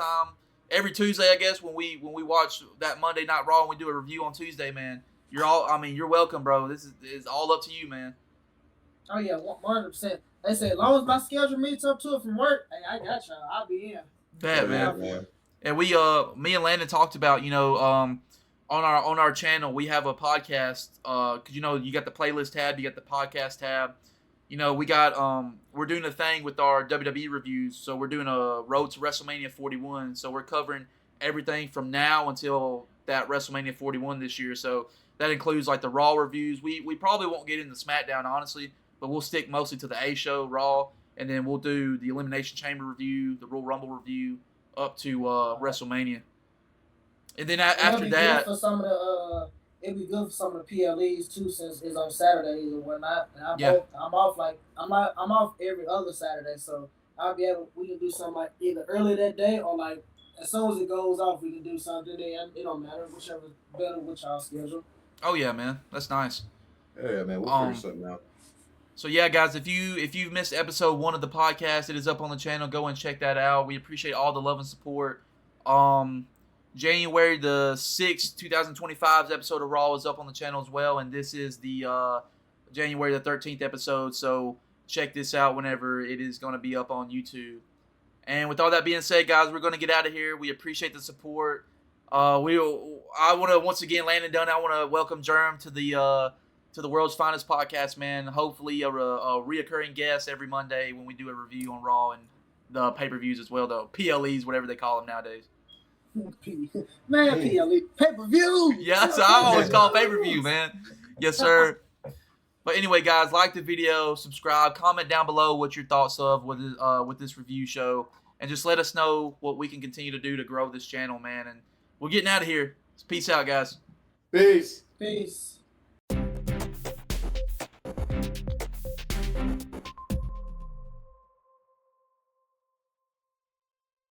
Tuesday, I guess when we watch that Monday Night Raw and we do a review on Tuesday, man. You're welcome, bro. This is all up to you, man. Oh yeah, 100%. They say as long as my schedule meets up to it from work, hey, I got y'all. I'll be in. Bad, man. And me and Landon talked about, on our channel we have a podcast. Cause you got the playlist tab, you got the podcast tab. We got we're doing a thing with our WWE reviews. So we're doing a Road to WrestleMania 41. So we're covering everything from now until that WrestleMania 41 this year. So that includes like the Raw reviews. We probably won't get into SmackDown, honestly, but we'll stick mostly to the A show, Raw, and then we'll do the Elimination Chamber review, the Royal Rumble review, up to WrestleMania. And then after that, it'd be good for some of the PLEs too, since it's on Saturdays or whatnot. And I'm off every other Saturday, so we can do something like either early that day or like as soon as it goes off, we can do something. Then it don't matter, whichever's better with y'all schedule. Oh yeah, man, that's nice. Yeah, man, we'll figure something out. So yeah, guys, if you've missed episode 1 of the podcast, it is up on the channel. Go and check that out. We appreciate all the love and support. January the 6th, 2025's episode of Raw is up on the channel as well, and this is the January the 13th episode. So check this out whenever it is going to be up on YouTube. And with all that being said, guys, we're going to get out of here. We appreciate the support. I want to once again, Landon Dunn. I want to welcome Germ to the World's Finest podcast, man. Hopefully, a reoccurring guest every Monday when we do a review on Raw and the pay-per-views as well, though PLEs, whatever they call them nowadays. Man, PLE pay-per-view. Yes, I always call pay-per-view, man. Yes, sir. But anyway, guys, like the video, subscribe, comment down below what your thoughts of with this review show, and just let us know what we can continue to do to grow this channel, man. And we're getting out of here. Peace out, guys. Peace. Peace.